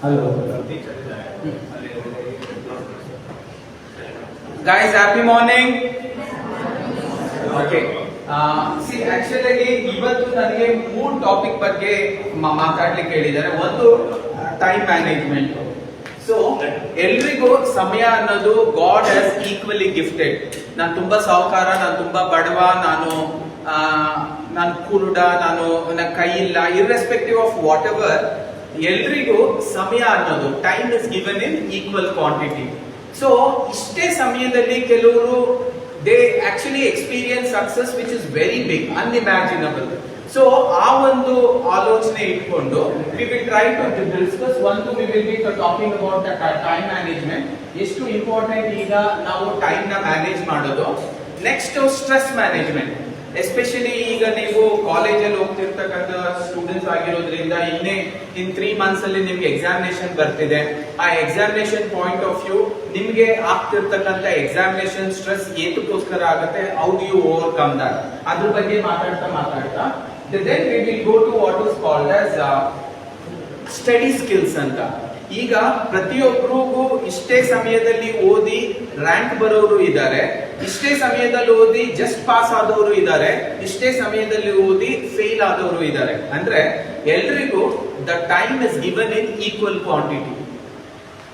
Hello. Guys, happy morning. Okay. See, actually ಇವತ್ತು ನನಗೆ 3 topic ಬಗ್ಗೆ ಮಾತಾಡ್ಲಿಕ್ಕೆ ಹೇಳಿದ್ದಾರೆ. ಒಂದು ಟೈಮ್ ಮ್ಯಾನೇಜ್ಮೆಂಟ್. ಸೊ ಎಲ್ರಿಗೂ ಸಮಯ ಅನ್ನೋದು ಗಾಡ್ ಹ್ಯಾಸ್ ಈಕ್ವಲಿ ಗಿಫ್ಟೆಡ್. ನಾನು ತುಂಬಾ ಸಾಹುಕಾರ, ನಾನು ತುಂಬಾ ಬಡವ, ನಾನು ಕುರುಡ, ನನ್ನ ಕೈ ಇಲ್ಲ, ಇರ್ರೆಸ್ಪೆಕ್ಟಿವ್ ಆಫ್ ವಾಟ್ ಎವರ್, ಎಲ್ರಿಗೂ ಸಮಯ ಅನ್ನೋದು time is given in equal quantity. So ಇಷ್ಟೇ ಸಮಯದಲ್ಲಿ ಕೆಲವರು they actually experience success which is very big, unimaginable. So ಆ ಒಂದು ಆಲೋಚನೆ ಇಟ್ಕೊಂಡು we will try to discuss. ಒಂದು we will be talking about the time management, ಎಷ್ಟು ಇಂಪಾರ್ಟೆಂಟ್ ಈಗ ನಾವು ಟೈಮ್ ನ ಮ್ಯಾನೇಜ್ ಮಾಡೋದು. ನೆಕ್ಸ್ಟ್ ಸ್ಟ್ರೆಸ್ ಮ್ಯಾನೇಜ್ಮೆಂಟ್, ಎಸ್ಪೆಷಲಿ ಈಗ ನೀವು ಕಾಲೇಜಲ್ಲಿ ಹೋಗ್ತಿರ್ತಕ್ಕಂಥ ಸ್ಟೂಡೆಂಟ್ಸ್ ಆಗಿರೋದ್ರಿಂದ ಇನ್ 3 months ಅಲ್ಲಿ ನಿಮ್ಗೆ ಎಕ್ಸಾಮಿನೇಷನ್ ಬರ್ತಿದೆ. ಆ ಎಕ್ಸಾಮಿನೇಷನ್ ಪಾಯಿಂಟ್ ಆಫ್ ವ್ಯೂ ನಿಮ್ಗೆ ಆಗ್ತಿರ್ತಕ್ಕಂಥ ಎಕ್ಸಾಮಿನೇಷನ್ ಸ್ಟ್ರೆಸ್ ಏತಕ್ಕೋಸ್ಕರ ಆಗುತ್ತೆ, how do you overcome that, ಅದ್ರ ಬಗ್ಗೆ ಮಾತಾಡ್ತಾ then we will go to what is called as study skills ಅಂತ. ಈಗ ಪ್ರತಿಯೊಬ್ಬರಿಗೂ ಇಷ್ಟೇ ಸಮಯದಲ್ಲಿ ಓದಿ ರ್ಯಾಂಕ್ ಬರೋರು ಇದ್ದಾರೆ, ಇಷ್ಟೇ ಸಮಯದಲ್ಲಿ ಓದಿ ಜಸ್ಟ್ ಪಾಸ್ ಆದವರು ಇದ್ದಾರೆ, ಇಷ್ಟೇ ಸಮಯದಲ್ಲಿ ಓದಿ ಫೇಲ್ ಆದವರು ಇದ್ದಾರೆ. ಅಂದ್ರೆ ಎಲ್ರಿಗೂ the time is given in equal quantity.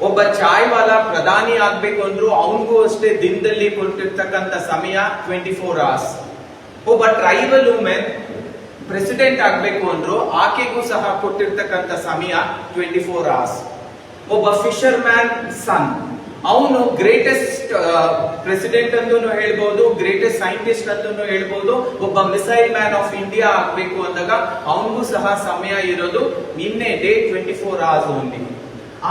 ಒಬ್ಬ ಚಾಯ್ ವಾಲ ಪ್ರಧಾನಿ ಆಗ್ಬೇಕು ಅಂದ್ರು ಅವನಿಗೂ ಅಷ್ಟೇ ದಿನದಲ್ಲಿ ಕೊಟ್ಟಿರ್ತಕ್ಕಂಥ ಸಮಯ 24 hours. ಒಬ್ಬ ಟ್ರೈಬಲ್ ವುಮೆನ್ ಪ್ರೆಸಿಡೆಂಟ್ ಆಗ್ಬೇಕು ಅಂದ್ರು ಆಕೆಗೂ ಸಹ ಕೊಟ್ಟಿರ್ತಕ್ಕಂಥ ಸಮಯ 24 hours. ಒಬ್ಬ ಫಿಶರ್ ಮ್ಯಾನ್ ಸನ್, ಅವನು ಗ್ರೇಟೆಸ್ಟ್ ಪ್ರೆಸಿಡೆಂಟ್ ಅಂತೂ ಹೇಳ್ಬಹುದು, ಗ್ರೇಟೆಸ್ಟ್ ಸೈಂಟಿಸ್ಟ್ ಅಂತೂ ಹೇಳ್ಬಹುದು. ಒಬ್ಬ ಮಿಸೈಲ್ ಮ್ಯಾನ್ ಆಫ್ ಇಂಡಿಯಾ ಆಗ್ಬೇಕು ಅಂದಾಗ ಅವನಿಗೂ ಸಹ ಸಮಯ ಇರೋದು ನಿನ್ನೆ ಡೇ 24 hours ಓನ್ಲಿ.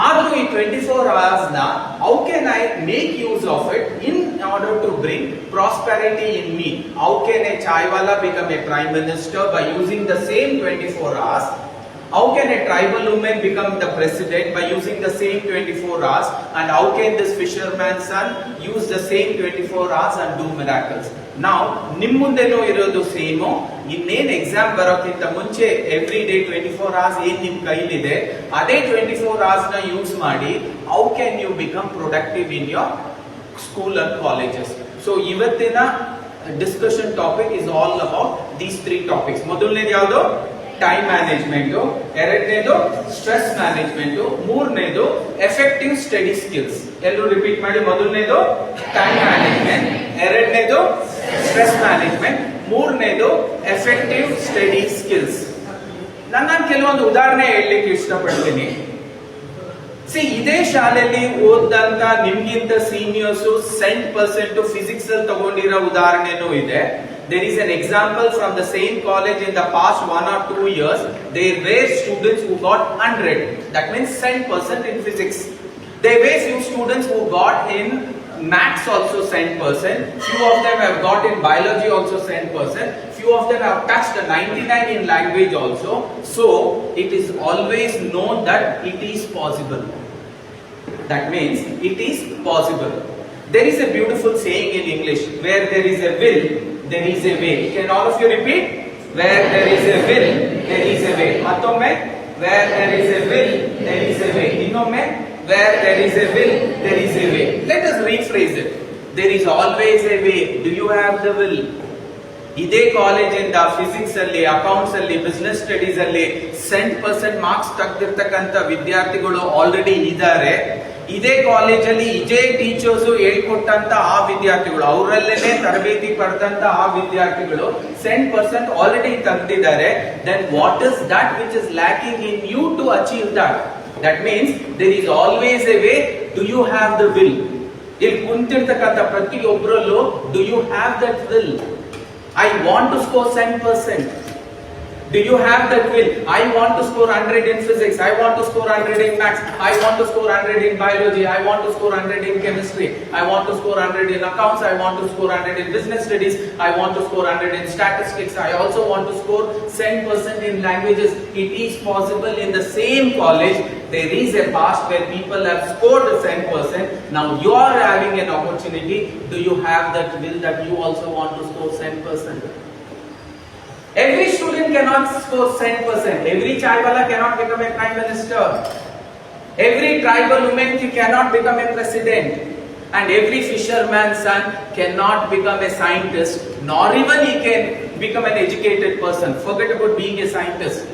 ಆದ್ರೂ ಈ 24 hours ನ how can I make use of it in order to bring prosperity in me? How can a chaiwala become a prime minister by using the same 24 hours? How can a tribal woman become the president by using the same 24 hours? And how can this fisherman's son use the same 24 hours and do miracles? Now, ನಿಮ್ಮ ಮುಂದೆನೂ ಇರೋದು same. ಇನ್ನೇನ್ exam ಬರೋಕ್ಕಿಂತ ಮುಂಚೆ every day 24 hours ಏನ್ ನಿಮ್ ಕೈಲಿದೆ, ಅದೇ 24 hours ನ ಯೂಸ್ ಮಾಡಿ how can you become productive in your school and colleges. So ಇವತ್ತಿನ discussion topic is all about these 3 topics. ಮೊದಲನೇದು ಯಾವುದು? Time management. ಎರಡನೇದು ಸ್ಟ್ರೆಸ್ ಮ್ಯಾನೇಜ್ಮೆಂಟ್. ಮೂರನೇದು ಎಫೆಕ್ಟಿವ್ ಸ್ಟಡಿ ಸ್ಕಿಲ್ಸ್. ಎಲ್ಲರೂ ರಿಪೀಟ್ ಮಾಡಿ. ಮೊದಲನೇದು ಟೈಮ್ ಮ್ಯಾನೇಜ್ಮೆಂಟ್, ಎರಡನೇದು ಸ್ಟ್ರೆಸ್ ಮ್ಯಾನೇಜ್ಮೆಂಟ್, ಮೂರನೇದು ಎಫೆಕ್ಟಿವ್ ಸ್ಟಡಿ ಸ್ಕಿಲ್ಸ್. ನಾನು ಕೆಲವೊಂದು ಉದಾಹರಣೆ ಹೇಳಲಿಕ್ಕೆ ಇಷ್ಟಪಡ್ತೀನಿ. ಇದೇ ಶಾಲೆಯಲ್ಲಿ ಓದಂತ ನಿಮ್ಗಿಂತ ಸೀನಿಯರ್ಸ್ %% ಫಿಸಿಕ್ಸ್ ಅಲ್ಲಿ ತಗೊಂಡಿರೋ ಉದಾಹರಣೆನೂ ಇದೆ. There is an example from the same college in the past 1 or 2 years. There were students who got 100. That means 100% in physics. There were few students who got in maths also 100%. Few of them have got in biology also 100%. Few of them have touched the 99 in language also. So it is always known that it is possible. That means it is possible. There is a beautiful saying in English, where there is a will, there is a way. Can all of you repeat? Where there is a will, there is a way. Mattomme, where there is a will, there is a way. Innomme, where there is a will, there is a way. Let us rephrase it. There is always a way. Do you have the will? ಇದೇ ಕಾಲೇಜಿಂದ physics ಅಲ್ಲಿ, accounts ಅಲ್ಲಿ, business studies ಅಲ್ಲಿ 100% marks ತೆಗೆದಿರ್ತಕ್ಕಂಥ ವಿದ್ಯಾರ್ಥಿಗಳು already ಇದ್ದಾರೆ. ಇದೇ ಕಾಲೇಜಲ್ಲಿ ಇದೇ ಟೀಚರ್ಸ್ ಹೇಳ್ಕೊಟ್ಟಂತ ಆ ವಿದ್ಯಾರ್ಥಿಗಳು, ಅವರಲ್ಲೇನೆ ತರಬೇತಿ ಪಡೆದಂತ ಆ ವಿದ್ಯಾರ್ಥಿಗಳು 100% ಆಲ್ರೆಡಿ ತೆಗೆದಿದ್ದಾರೆ. Then what is that which is lacking in you to achieve that? That means there is always a way. Do you have the will? ಇಲ್ಲಿ ಕುಂತಿರ್ತಕ್ಕಂಥ ಪ್ರತಿಯೊಬ್ಬರಲ್ಲೂ do you have that will? I want to score 100%. Do you have that will? I want to score 100 in physics. I want to score 100 in maths. I want to score 100 in biology. I want to score 100 in chemistry. I want to score 100 in accounts. I want to score 100 in business studies. I want to score 100 in statistics. I also want to score 100% in languages. It is possible in the same college. There is a past where people have scored 100%. Now you are having an opportunity. Do you have that will that you also want to score 100%? Every student cannot score 100%. Every chaiwala cannot become a prime minister. Every tribal woman cannot become a president, and every fisherman's son cannot become a scientist, nor even he can become an educated person. Forget about being a scientist.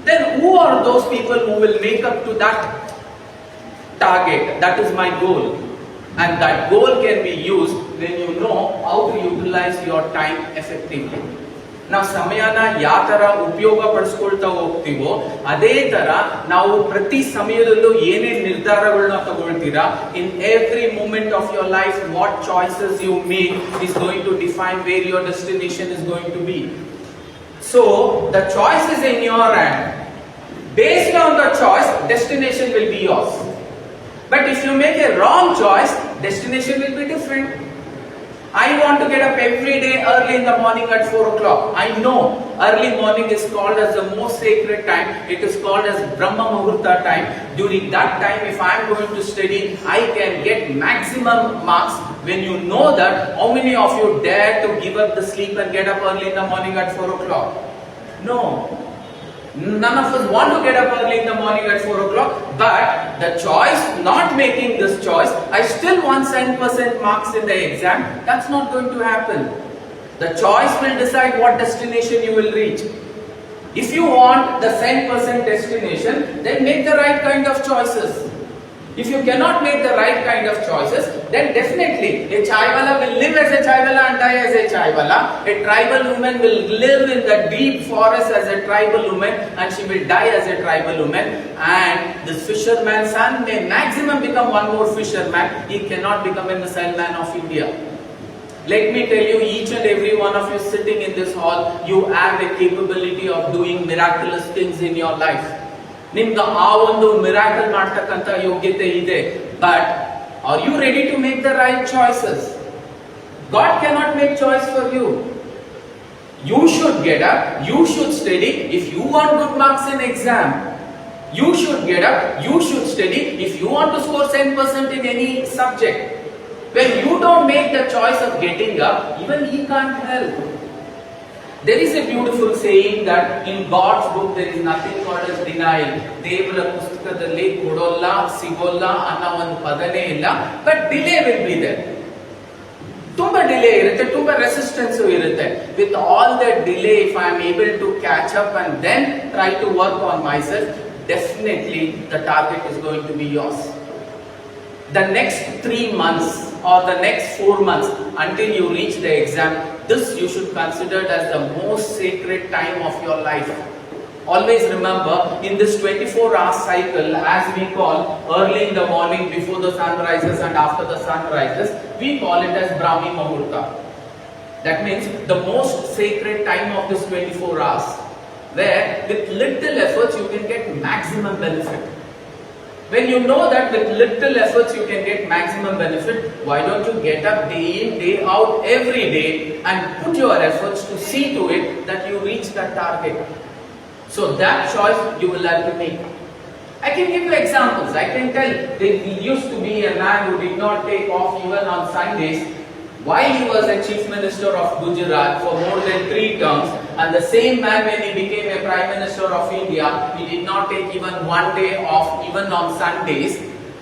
Then who are those people who will make up to that target? That is my goal. And that goal can be used when you know how to utilize your time effectively. ನಾವು ಸಮಯನ ಯಾವ ತರ ಉಪಯೋಗ ಪಡಿಸ್ಕೊಳ್ತಾ ಹೋಗ್ತೀವೋ ಅದೇ ತರ ನಾವು ಪ್ರತಿ ಸಮಯದಲ್ಲೂ ಏನೇನ್ ನಿರ್ಧಾರಗಳನ್ನ ತಗೊಳ್ತೀರಾ, in every moment of your life what choices you make is going to define where your destination is going to be. So the choice is in your hand. Based on the choice, destination will be yours. But if you make a wrong choice, destination will be different. I want to get up every day early in the morning at 4 o'clock. I know early morning is called as the most sacred time. It is called as Brahma Muhurta time. During that time, if I am going to study, I can get maximum marks. When you know that, how many of you dare to give up the sleep and get up early in the morning at 4 o'clock? No. None of us want to get up early in the morning at 4 o'clock, but the choice, not making this choice, I still want 10% marks in the exam, that's not going to happen. The choice will decide what destination you will reach. If you want the 10% destination, then make the right kind of choices. If you cannot make the right kind of choices, then definitely a chaiwala will live as a chaiwala and die as a chaiwala. A tribal woman will live in the deep forest as a tribal woman and she will die as a tribal woman. And this fisherman's son may maximum become one more fisherman. He cannot become a missile man of India. Let me tell you, each and every one of you sitting in this hall, you have a capability of doing miraculous things in your life. ನಿಮ್ಗೆ ಆ ಒಂದು miracle ಮಾಡ್ತಕ್ಕಂತ ಯೋಗ್ಯತೆ ಇದೆ, but are you ready to make the right choices? God cannot make choice for you. You should get up, you should study. If you want good marks in exam, you should get up, you should study. If you want to score 10% in any subject, when you don't make the choice of getting up, even he can't help. There is a beautiful saying that in God's book there is nothing called as denial. ದೇವರ ಪುಸ್ತಕದಲ್ಲಿ ಕೊಡೋಲ್ಲ ಸಿಗೋಲ್ಲ ಅನ್ನೋ ಒಂದು ಪದನೇ ಇಲ್ಲ, but delay will be there. ತುಂಬಾ delay ಇರುತ್ತೆ, ತುಂಬಾ ರೆಸಿಸ್ಟೆನ್ಸ್ ಇರುತ್ತೆ. With all that delay, if I am able to catch up and then try to work on myself, definitely the target is going to be yours. The next 3 months or the next 4 months until you reach the exam, this you should consider as the most sacred time of your life. Always remember, in this 24-hour cycle, as we call early in the morning before the sun rises and after the sun rises, we call it as Brahmi Muhurta. That means the most sacred time of this 24 hours, where with little efforts you can get maximum benefit. When you know that with little efforts you can get maximum benefit, why don't you get up day in, day out, every day and put your efforts to see to it that you reach that target. So that choice you will have to make. I can give you examples. I can tell there used to be a man who did not take off even on Sundays while he was a chief minister of Gujarat for more than 3 terms, and the same man when he became a prime minister of India, he did not take even 1 day off even on Sundays,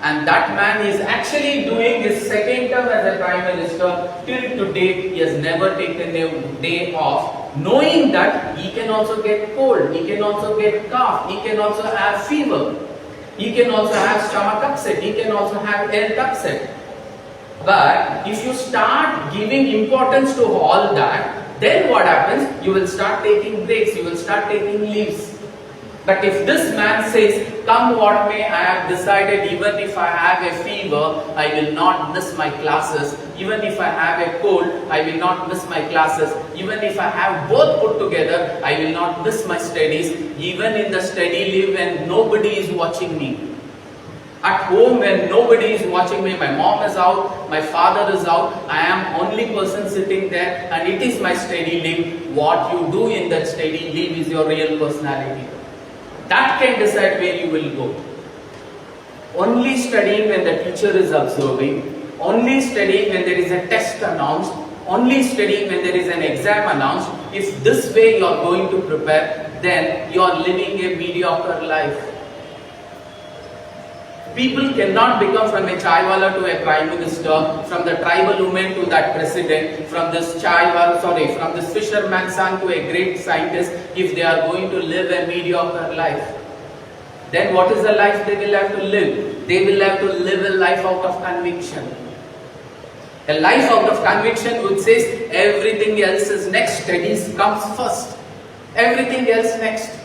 and that man is actually doing his 2nd term as a prime minister. Till today he has never taken a day off, knowing that he can also get cold, he can also get cough, he can also have fever, he can also have stomach upset, he can also have health upset. But if you start giving importance to all that, then what happens? You will start taking breaks, you will start taking leaves. But if this man says, come what may, I have decided even if I have a fever, I will not miss my classes. Even if I have a cold, I will not miss my classes. Even if I have both put together, I will not miss my studies. Even in the study leave when nobody is watching me. At home when nobody is watching me, my mom is out, my father is out, I am only person sitting there and it is my study leave. What you do in that study leave is your real personality. That can decide where you will go. Only studying when the teacher is observing, only studying when there is a test announced, only studying when there is an exam announced. If this way you are going to prepare, then you are living a mediocre life. People cannot become from a chaiwala to a prime minister, from the tribal woman to that president, from this from this fisherman's son to a great scientist, if they are going to live a mediocre life. Then what is the life they will have to live? They will have to live a life out of conviction. A life out of conviction which says everything else is next, studies comes first. Everything else next.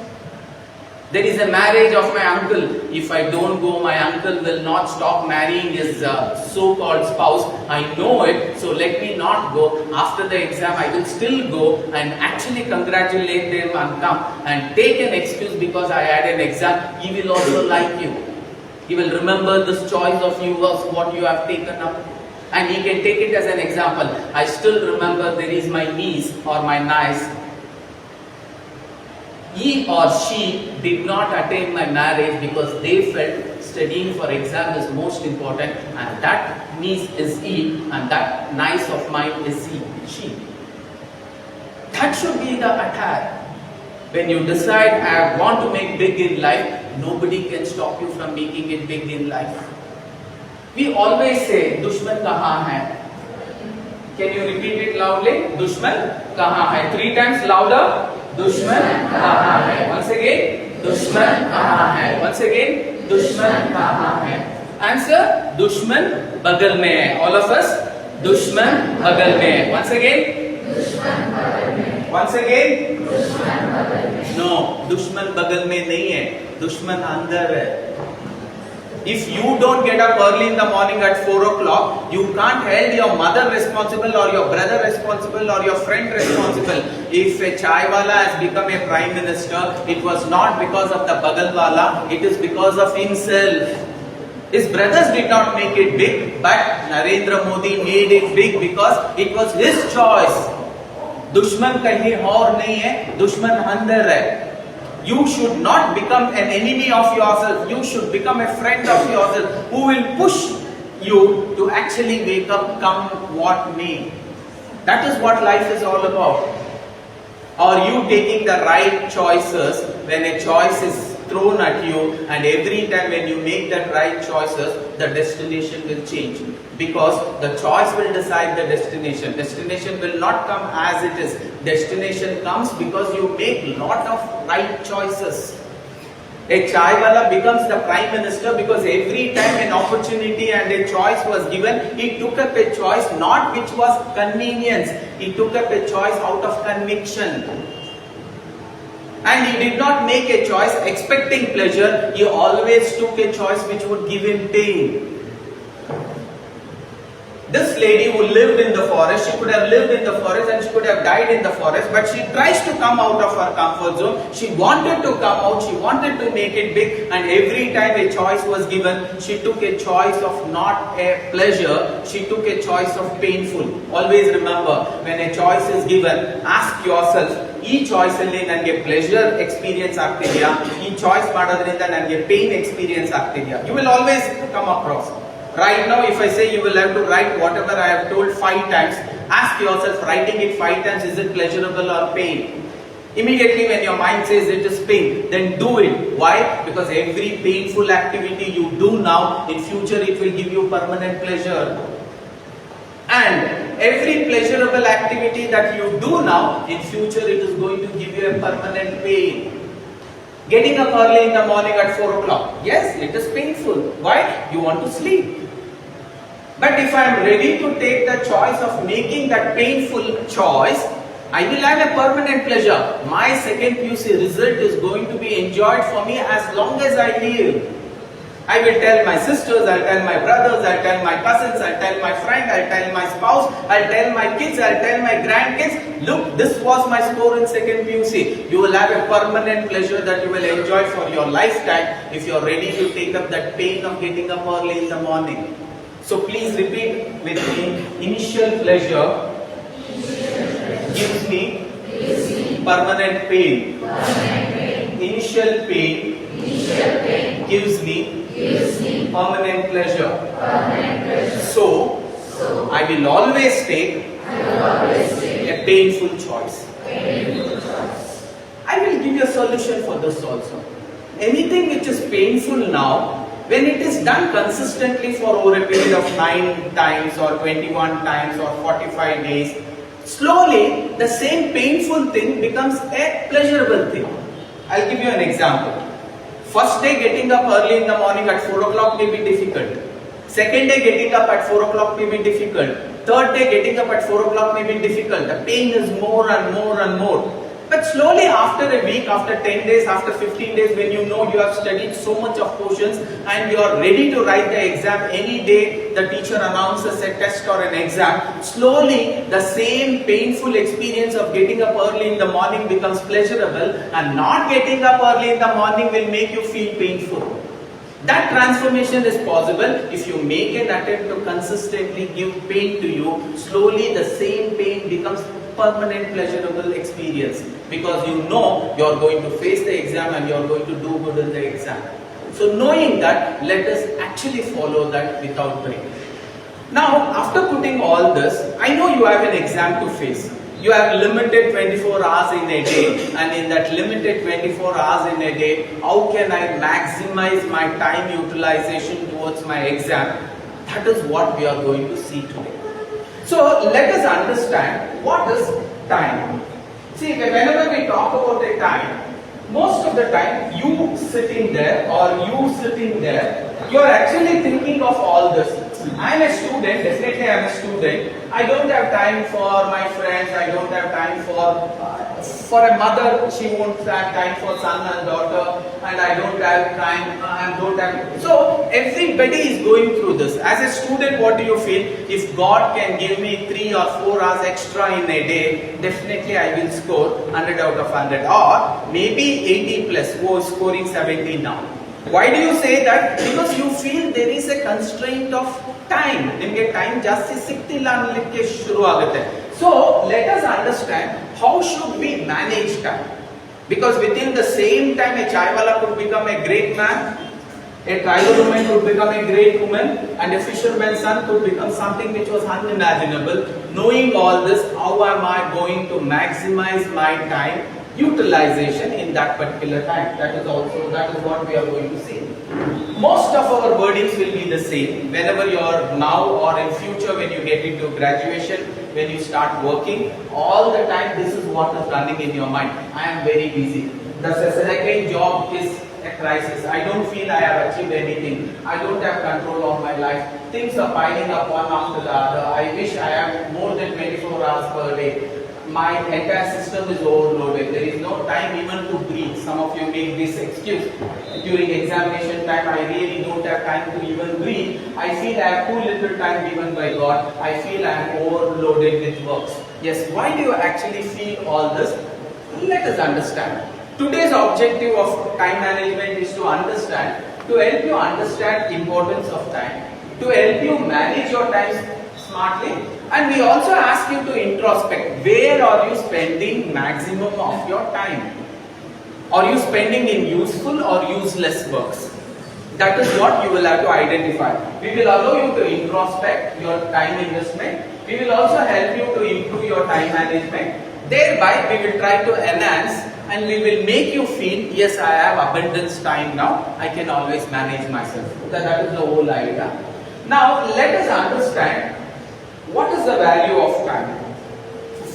There is a marriage of my uncle. If I don't go, my uncle will not stop marrying his so-called spouse. I know it, so let me not go. After the exam, I will still go and actually congratulate them and come and take an excuse because I had an exam. He will also like you. He will remember this choice of you was what you have taken up. And he can take it as an example. I still remember there is my niece or my niece. He or she did not attain my marriage because they felt studying for exam is most important, and that niece is he and that niece of mine is she. That should be the attack. When you decide I want to make big in life, nobody can stop you from making it big in life. We always say, Dushman kahan hai? Can you repeat it loudly? Dushman kahan hai? 3 times louder. Dushman kahan hai? Once again. Dushman kahan hai? Once again. Dushman kahan hai? Answer. Dushman bagal mein hai. All of us. Dushman bagal mein hai. Once again. Dushman bagal mein hai. Once again. Dushman bagal mein hai. No. Dushman bagal mein nahi hai. Dushman andar hai. If you don't get up early in the morning at 4 o'clock, you can't hold your mother responsible or your brother responsible or your friend responsible. If a chaiwala has become a prime minister, it was not because of the bagalwala, it is because of himself. His brothers did not make it big, but Narendra Modi made it big because it was his choice. Dushman kahin aur nahi hai, dushman andar hai. You should not become an enemy of yourself. You should become a friend of yourself who will push you to actually wake up, come what may. That is what life is all about. Are you taking the right choices when a choice is thrown at you, and every time when you make that right choices, the destination will change. Because the choice will decide the destination. Destination will not come as it is. Destination comes because you make lot of right choices. A chaiwala becomes the prime minister because every time an opportunity and a choice was given, he took up a choice not which was convenience. He took up a choice out of conviction. And he did not make a choice expecting pleasure. He always took a choice which would give him pain. This lady who lived in the forest, she could have lived in the forest and she could have died in the forest, but she tries to come out of her comfort zone. She wanted to come out, she wanted to make it big, and every time a choice was given, she took a choice of not a pleasure, she took a choice of painful. Always remember, when a choice is given, ask yourself, ಈ choice ಅಲ್ಲಿ ನನಗೆ pleasure experience ಆಗ್ತಿದೆಯಾ, ಈ choice ಮಾಡೋದ್ರಿಂದ ನನಗೆ pain experience ಆಗ್ತಿದೆಯಾ? You will always come across. Right now, if I say you will have to write whatever I have told 5 times, ask yourself, writing it 5 times, is it pleasurable or pain? Immediately when your mind says it is pain, then do it. Why? Because every painful activity you do now, in future it will give you permanent pleasure. And every pleasurable activity that you do now, in future it is going to give you a permanent pain. Getting up early in the morning at 4 o'clock, yes, it is painful. Why? You want to sleep. But if I am ready to take the choice of making that painful choice, I will have a permanent pleasure. My second PUC result is going to be enjoyed for me as long as I live. I will tell my sisters, I'll tell my brothers, I'll tell my cousins, I'll tell my friend, I'll tell my spouse, I'll tell my kids, I'll tell my grandkids, look, this was my score in second PUC. You will have a permanent pleasure that you will enjoy for your lifetime if you are ready to take up that pain of getting up early in the morning. So please repeat with me, initial pleasure gives me permanent pain. Initial pain gives me permanent pleasure. So, I will always take a painful choice. I will give you a solution for this also. Anything which is painful now, When it is done consistently for over a period of 9 times or 21 times or 45 days, slowly the same painful thing becomes a pleasurable thing. I'll give you an example. First day getting up early in the morning at 4 o'clock may be difficult. Second day getting up at 4 o'clock may be difficult. Third day getting up at 4 o'clock may be difficult. The pain is more and more and more. But slowly after a week, after 10 days, after 15 days, when you know you have studied so much of portions and you are ready to write the exam any day the teacher announces a test or an exam, slowly the same painful experience of getting up early in the morning becomes pleasurable, and not getting up early in the morning will make you feel painful. That transformation is possible if you make an attempt to consistently give pain to you. Slowly the same pain becomes permanent pleasurable experience, because you know you are going to face the exam and you are going to do good in the exam. So knowing that, let us actually follow that without break. Now after putting all this, I know you have an exam to face. You have limited 24 hours in a day, and in that limited 24 hours in a day, how can I maximize my time utilization towards my exam? That is what we are going to see today. So let us understand what is time. See, whenever we talk about a time, most of the time you sitting there or you sitting there, you are actually thinking of all this. I am a student, definitely I am a student. I don't have time for my friends, I don't have time for a mother, she won't have time for son and daughter, and I don't have time, so everybody is going through this. As a student, what do you feel? If God can give me 3 or 4 hours extra in a day, definitely I will score 100 out of 100, or maybe 80 plus, who is scoring 70 now. Why do you say that? Because you feel there is a constraint of time. ನಿಮಗೆ time ಜಾಸ್ತಿ ಸಿಗ್ತಿಲ್ಲ ಅನ್ನಲಿಕ್ಕೆ ಶುರು ಆಗುತ್ತೆ. So let us understand how should we manage time. Because within the same time a chaiwala could become a great man, a tribal woman could become a great woman, and a fisherman's son could become something which was unimaginable. Knowing all this, how am I going to maximize my time utilization in that particular time? That is what we are going to see. Most of our wordings will be the same whenever you are now or in future, when you get into graduation, when you start working, all the time this is what is running in your mind. I am very busy. The second job is a crisis. I don't feel I have achieved anything. I don't have control of my life. Things are piling up one after the other. I wish I have more than 24 hours per day. My entire system is overloaded. There is no time even to breathe. Some of you make this excuse. During examination time, I really don't have time to even breathe. I feel I have too little time given by God. I feel I am overloaded with works. Yes, why do you actually feel all this? Let us understand. Today's objective of time management is to help you understand importance of time, to help you manage your time smartly, and we also ask you to introspect. Where are you spending maximum of your time? Are you spending in useful or useless works? That is what you will have to identify. We will allow you to introspect your time investment. We will also help you to improve your time management. Thereby, we will try to enhance, and we will make you feel, yes, I have abundance time now. I can always manage myself. That is the whole idea. Now, let us understand what is the value of time.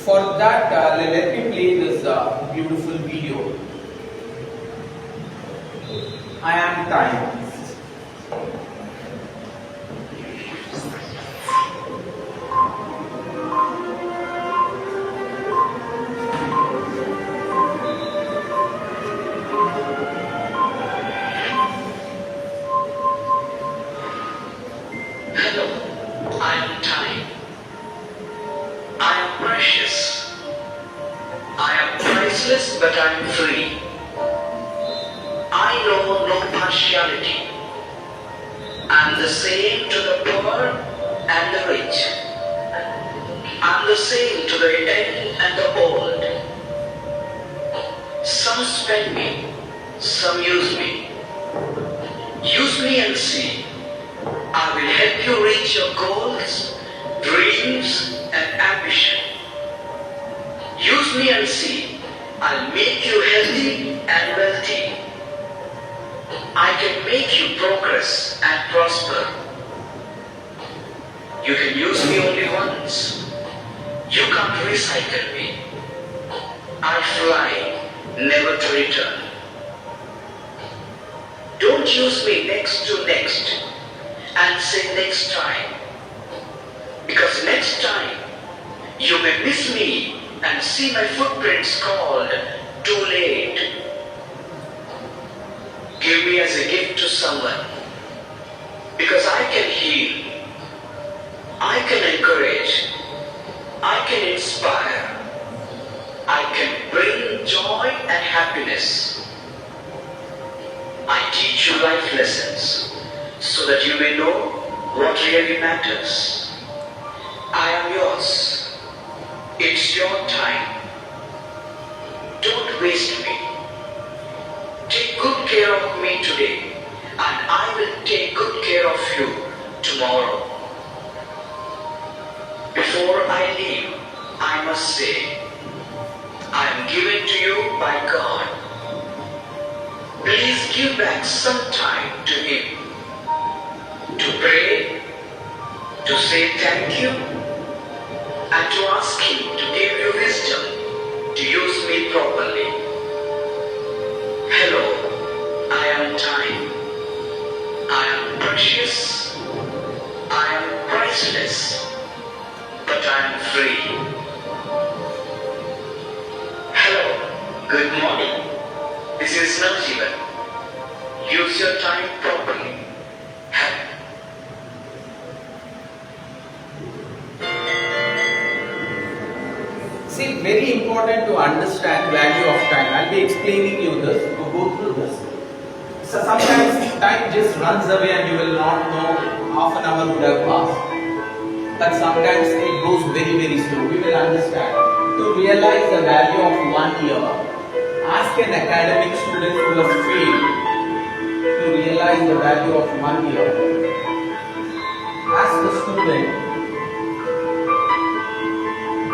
For that, let me play this beautiful video. I am time. Hello, I am time. I am precious. I am priceless, but I am free. I know no partiality. I am the same to the poor and the rich. I am the same to the young and the old. Some spend me, some use me. Use me and see. I will help you reach your goals, dreams, and ambition. Use me and see. I'll make you healthy and wealthy. I can make you progress and prosper. You can use me only once. You can't recycle me. I fly, never to return. Don't use me next to next and say next time. Because next time, you may miss me and see my footprints called too late. Give me as a gift to someone. Because I can heal. I can encourage. I can inspire. I can bring joy and happiness. I teach you life lessons so that you may know what really matters. I am yours. It's your time. Don't waste me. Take good care of me today, and I will take good care of you tomorrow. Before I leave, I must say, I am given to you by God. Please give back some time to Him, to pray, to say thank you, and to ask Him to give you wisdom to use me properly. Hello, I am time. I am precious. I am priceless. But I am free. Hello, good morning. This is Mangement. Use your time properly. See, very important to understand value of time. I'll be explaining you this, to go through this. So sometimes time just runs away and you will not know half an hour would have passed. But sometimes it goes very, very slow. We will understand. To realize the value of 1 year, ask an academic student who has failed to realize the value of 1 year. Ask the student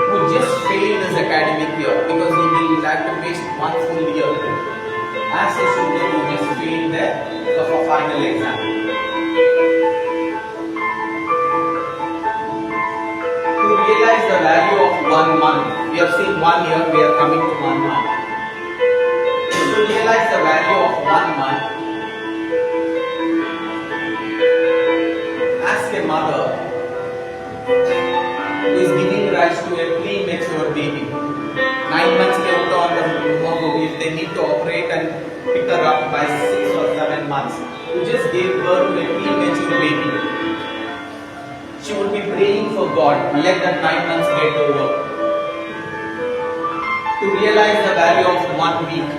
who just failed his academic year because he will have to waste 1 full year. Ask the student who just failed the final exam. To realize the value of 1 month, we have seen 1 year, we are coming to 1 month. To realize the value of 1 month, ask a mother who is giving rise to a premature baby. 9 months they put on the mogo if they need to operate and pick her up by 6 or 7 months. Who just gave birth to a premature baby. She would be praying for God, let that 9 months get over. To realize the value of 1 week.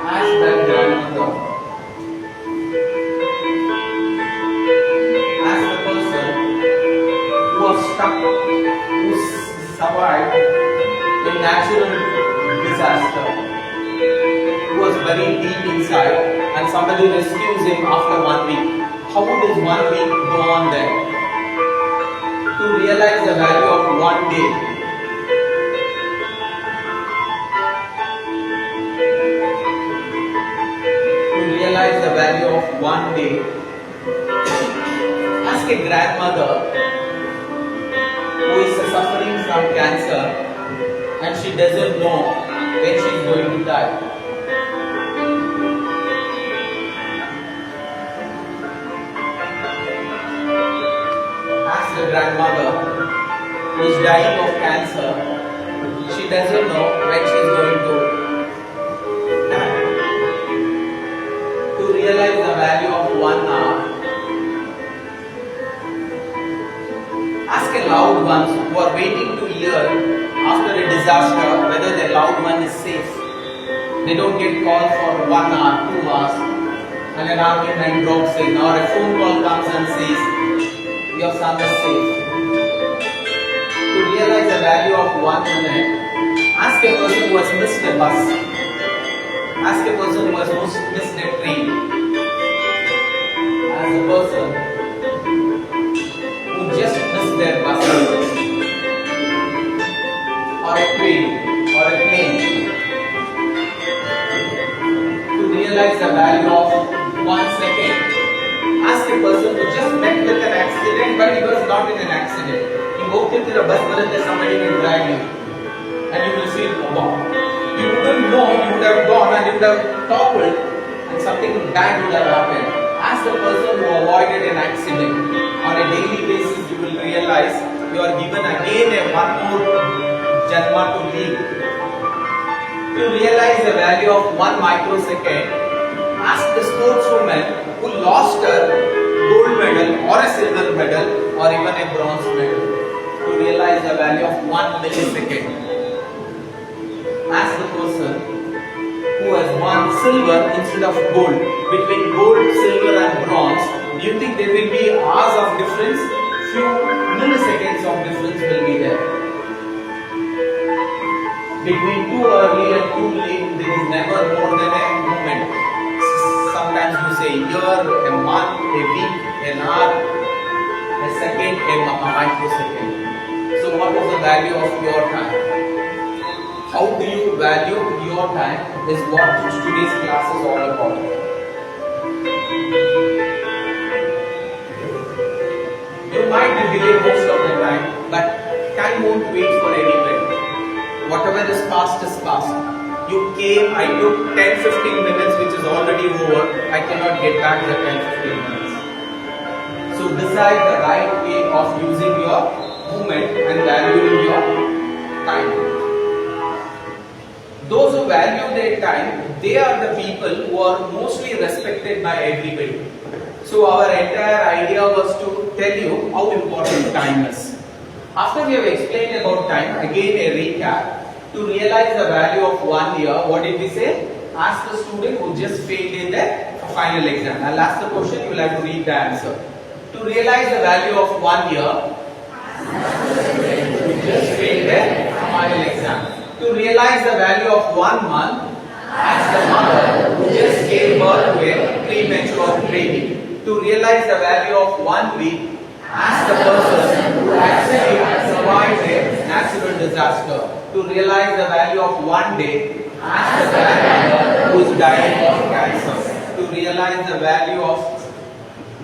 Ask that grandmother. Ask the person who was stuck, who survived a natural disaster. Was very deep inside and somebody rescues him after 1 week. How does 1 week go on then? To realize the value of 1 day. To realize the value of 1 day. Ask a grandmother who is suffering from cancer and she doesn't know when she is going to die. The grandmother who is dying of cancer, she doesn't know when she is going to die. To realize the value of 1 hour, ask a loved ones who are waiting to hear after a disaster whether their loved one is safe. They don't get called for 1 hour, 2 hours, and an army man drops in, or a phone call comes and says, your son is safe. To realize the value of 1 minute, ask a person who has missed a bus. Ask a person who has missed a train. As a person who just missed their bus. just met with an accident, but he was not in an accident. He walked into the bus, but then somebody will drive you, and you will feel wow. You wouldn't know, you would have gone and you would have toppled, and something bad would have happened. As the person who avoided an accident, on a daily basis, you will realize you are given again one more janma to live. To realize the value of 1 microsecond, ask the sportswoman who lost a gold medal or a silver medal or even a bronze medal. To realize the value of 1 millisecond. Ask the person who has won silver instead of gold. Between gold, silver and bronze, do you think there will be hours of difference? Few milliseconds of difference will be there. Between too early and too late, there is never more than a moment. Sometimes you say a year, a month, a week, an hour, a second, a microsecond. So what is the value of your time? How do you value your time is what today's class is all about. You might be delayed most of the time, but time won't wait for anybody. Whatever is past is past. You came, I took 10-15 minutes which is already over. I cannot get back the 10-15 minutes. So decide the right way of using your movement and valuing your time. Those who value their time, they are the people who are mostly respected by everybody. So our entire idea was to tell you how important time is. After we have explained about time, again a recap. To realize the value of 1 year, what did we say? Ask the student who just failed in the final exam. I'll ask the question, you will have to read the answer. To realize the value of 1 year, who just failed the final exam. To realize the value of 1 month, ask the mother who just gave birth to a premature baby. To realize the value of 1 week, ask the person who actually survived a natural disaster. To realize the value of 1 day, ask the grandmother who is dying of cancer. To realize the value of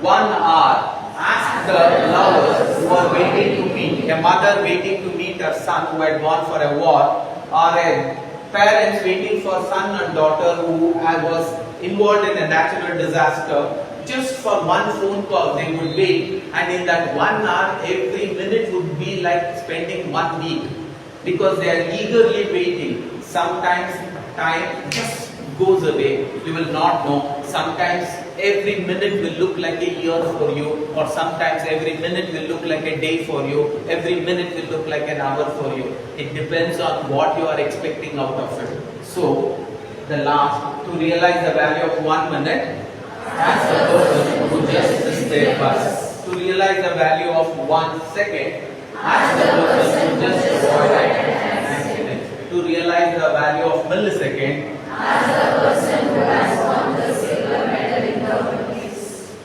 1 hour, ask the lovers who are waiting to meet. A mother waiting to meet her son who had gone for a war, or a parents waiting for son and daughter who was involved in a natural disaster. Just for one phone call they would wait, and in that 1 hour every minute would be like spending 1 week, because they are eagerly waiting. Sometimes time just goes away, you will not know. Sometimes every minute will look like a year for you, or sometimes every minute will look like a day for you, every minute will look like an hour for you. It depends on what you are expecting out of it. So the last, to realize the value of 1 minute, ask the person who just missed their bus. To realize the value of 1 second, ask the person who just avoided an accident. To realize the value of millisecond, ask the person who has won the silver medal in the Olympics.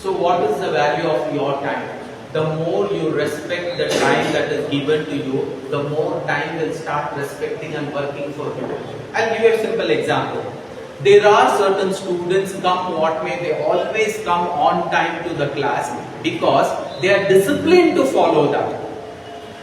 So what is the value of your time? The more you respect the time that is given to you, the more time will start respecting and working for you. I'll give you a simple example. There are certain students, come what may, they always come on time to the class because they are disciplined to follow that.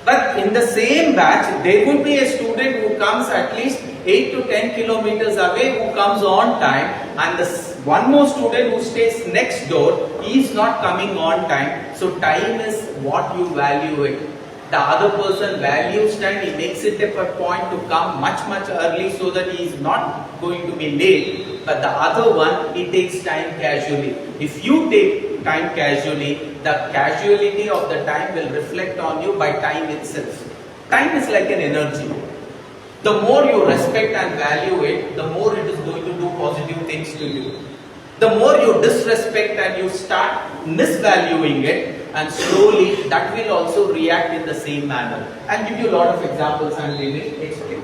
But in the same batch, there would be a student who comes at least 8 to 10 kilometers away who comes on time, and one more student who stays next door, he is not coming on time. So time is what you value it. The other person values time, he makes it a point to come much early so that he is not going to be late. But the other one, he takes time casually. If you take time casually, the casuality of the time will reflect on you by time itself. Time is like an energy. The more you respect and value it, the more it is going to do positive things to you. The more you disrespect and you start misvaluing it, and slowly that will also react in the same manner. I'll give you a lot of examples and we will explain.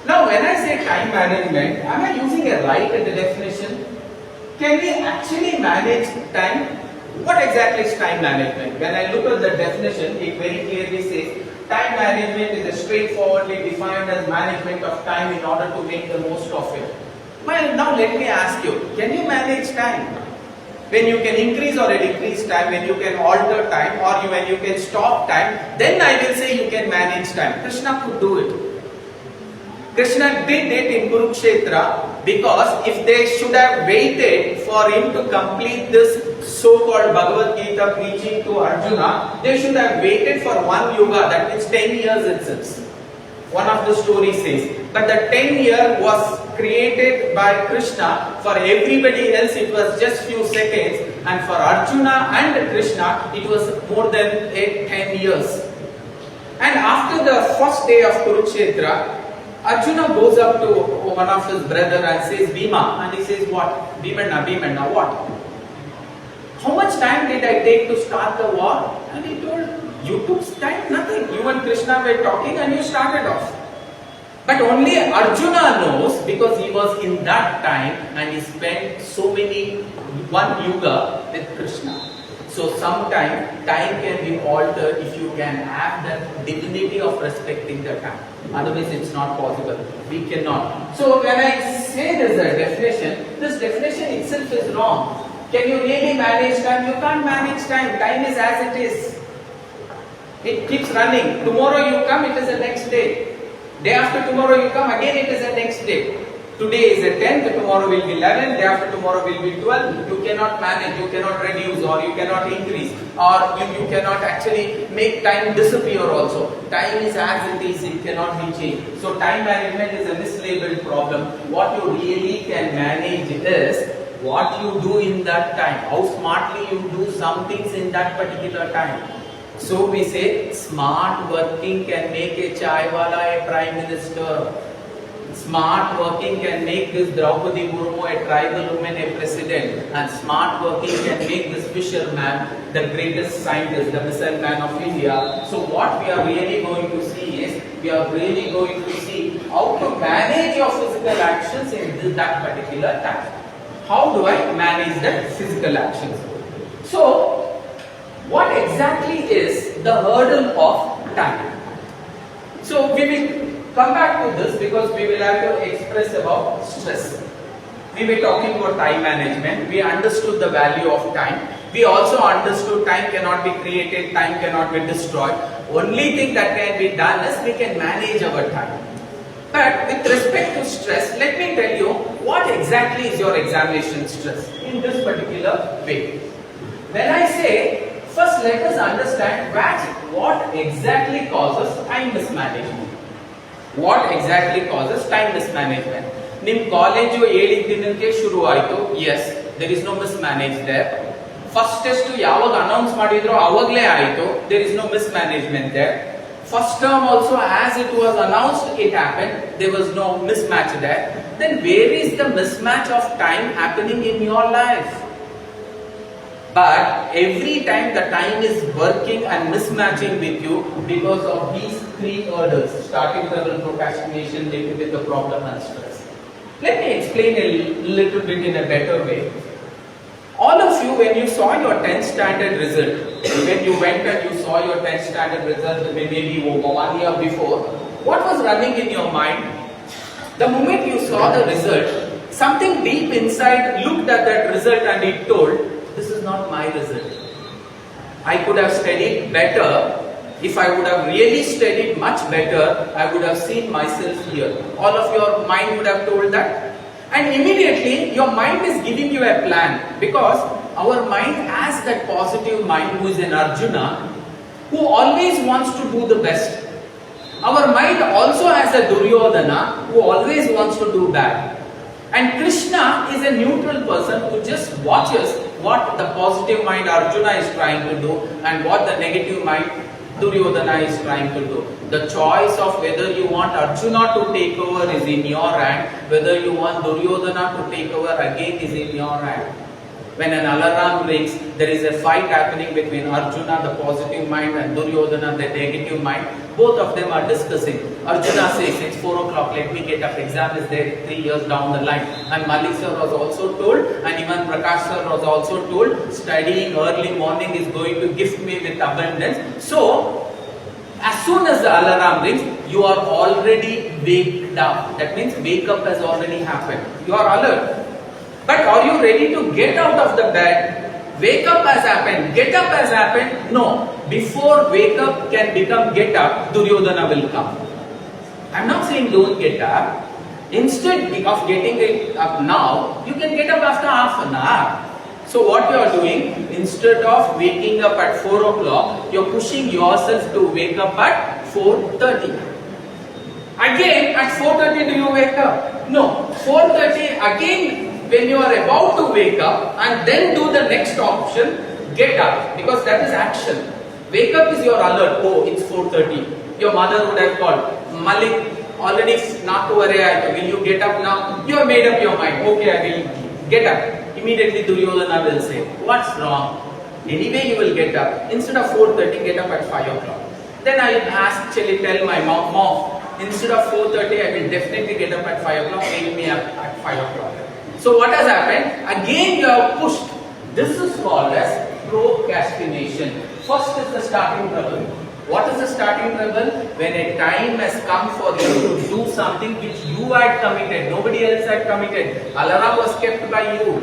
Now when I say time management, am I using a right in the definition? Can we actually manage time? What exactly is time management? When I look at the definition, it very clearly says time management is a straightforwardly defined as management of time in order to make the most of it. Well, now let me ask you, can you manage time? When you can increase or decrease time, when you can alter time, or when you can stop time, then I will say you can manage time. Krishna could do it. Krishna did it in Kurukshetra because if they should have waited for him to complete this so-called Bhagavad Gita preaching to Arjuna, they should have waited for one yuga, that means 10 years itself. One of the stories says. But the 10-year was created by Krishna. For everybody else it was just few seconds, and for Arjuna and Krishna it was more than 10 years. And after the first day of Kurukshetra, Arjuna goes up to one of his brother and says, Bhima, and he says, what? Bhimanna, what? How much time did I take to start the war? And he told, you took time, nothing. You and Krishna were talking and you started off. But only Arjuna knows, because he was in that time and he spent one yuga with Krishna. So sometime time can be altered if you can have that dignity of respecting the time. Otherwise it's not possible. We cannot. So when I say there's a definition, this definition itself is wrong. Can you really manage time? You can't manage time. Time is as it is. It keeps running. Tomorrow you come, it is the next day. Day after tomorrow you come, again it is the next day. Today is the 10th, tomorrow will be 11, day after tomorrow will be 12. You cannot manage, you cannot reduce, or you cannot increase, or you cannot actually make time disappear also. Time is as it is, it cannot be changed. So time management is a mislabeled problem. What you really can manage is what you do in that time, how smartly you do some things in that particular time. So we say smart working can make a chaiwala a prime minister. Smart working can make this Draupadi Murmu a tribal woman a president, and smart working can make this fisherman the greatest scientist, the missile man of India. So what we are really going to see is, we are really going to see how to manage your physical actions in that particular time. How do I manage that physical actions? So what exactly is the hurdle of time? So we will come back to this because we will have to express about stress. We were talking about time management. We understood the value of time. We also understood time cannot be created, time cannot be destroyed. Only thing that can be done is we can manage our time. But with respect to stress, let me tell you what exactly is your examination stress in this particular way. When I say, first let us understand what exactly causes time mismanagement. What exactly causes time mismanagement? Nim college 7 dinanke shuru aito. Yes, there is no mismanage there. First test yavag announce madidro avagle aito. There is no mismanagement there. First term also, as it was announced, it happened. There was no mismatch there. Then where is the mismatch of time happening in your life? But every time the time is working and mismatching with you because of these three hurdles: starting level, procrastination, linked with the problem and stress. Let me explain a little bit in a better way. All of you, when you saw your 10th standard result, when you went and you saw your 10th standard result maybe 1 year before, what was running in your mind? The moment you saw the result, something deep inside looked at that result and it told, this is not my result. I could have studied better. If I would have really studied much better, I would have seen myself here. All of your mind would have told that. And immediately your mind is giving you a plan, because our mind has that positive mind who is an Arjuna, who always wants to do the best. Our mind also has a Duryodhana who always wants to do bad. And Krishna is a neutral person who just watches what the positive mind Arjuna is trying to do and what the negative mind Duryodhana is trying to do. The choice of whether you want Arjuna to take over is in your hand, whether you want Duryodhana to take over again is in your hand. When an alarm rings, there is a fight happening between Arjuna, the positive mind, and Duryodhana, the negative mind. Both of them are discussing. Arjuna says, it's 4 o'clock, let me get up, exam is there 3 years down the line. And Malik sir was also told, and even Prakash sir was also told, studying early morning is going to gift me with abundance. So, as soon as the alarm rings, you are already waked up. That means wake up has already happened. You are alert. But are you ready to get out of the bed Wake up has happened, get up has happened. No, before wake up can become get up, Duryodhana will come. I'm not saying don't get up. Instead of getting it up now, you can get up after half an hour. So what you are doing, instead of waking up at 4 o'clock, you are pushing yourself to wake up at 4:30. Again, at 4:30 do you wake up? No, 4:30 again when you are about to wake up, and then do the next option, get up, because that is action. Wake up is your alert. Oh, it's 4:30. Your mother would have called, Malik, already not to worry, will you get up now? You have made up your mind. Okay, I will get up. Immediately Duryodhana will say, what's wrong? Anyway you will get up. Instead of 4:30, get up at 5 o'clock. Then I will actually tell my mom, instead of 4:30, I will definitely get up at 5 o'clock, wake me up at 5 o'clock. So what has happened? Again you have pushed. This is called as procrastination. First is the starting trouble. What is the starting trouble? When a time has come for you to do something which you had committed, nobody else had committed. Alarm was kept by you.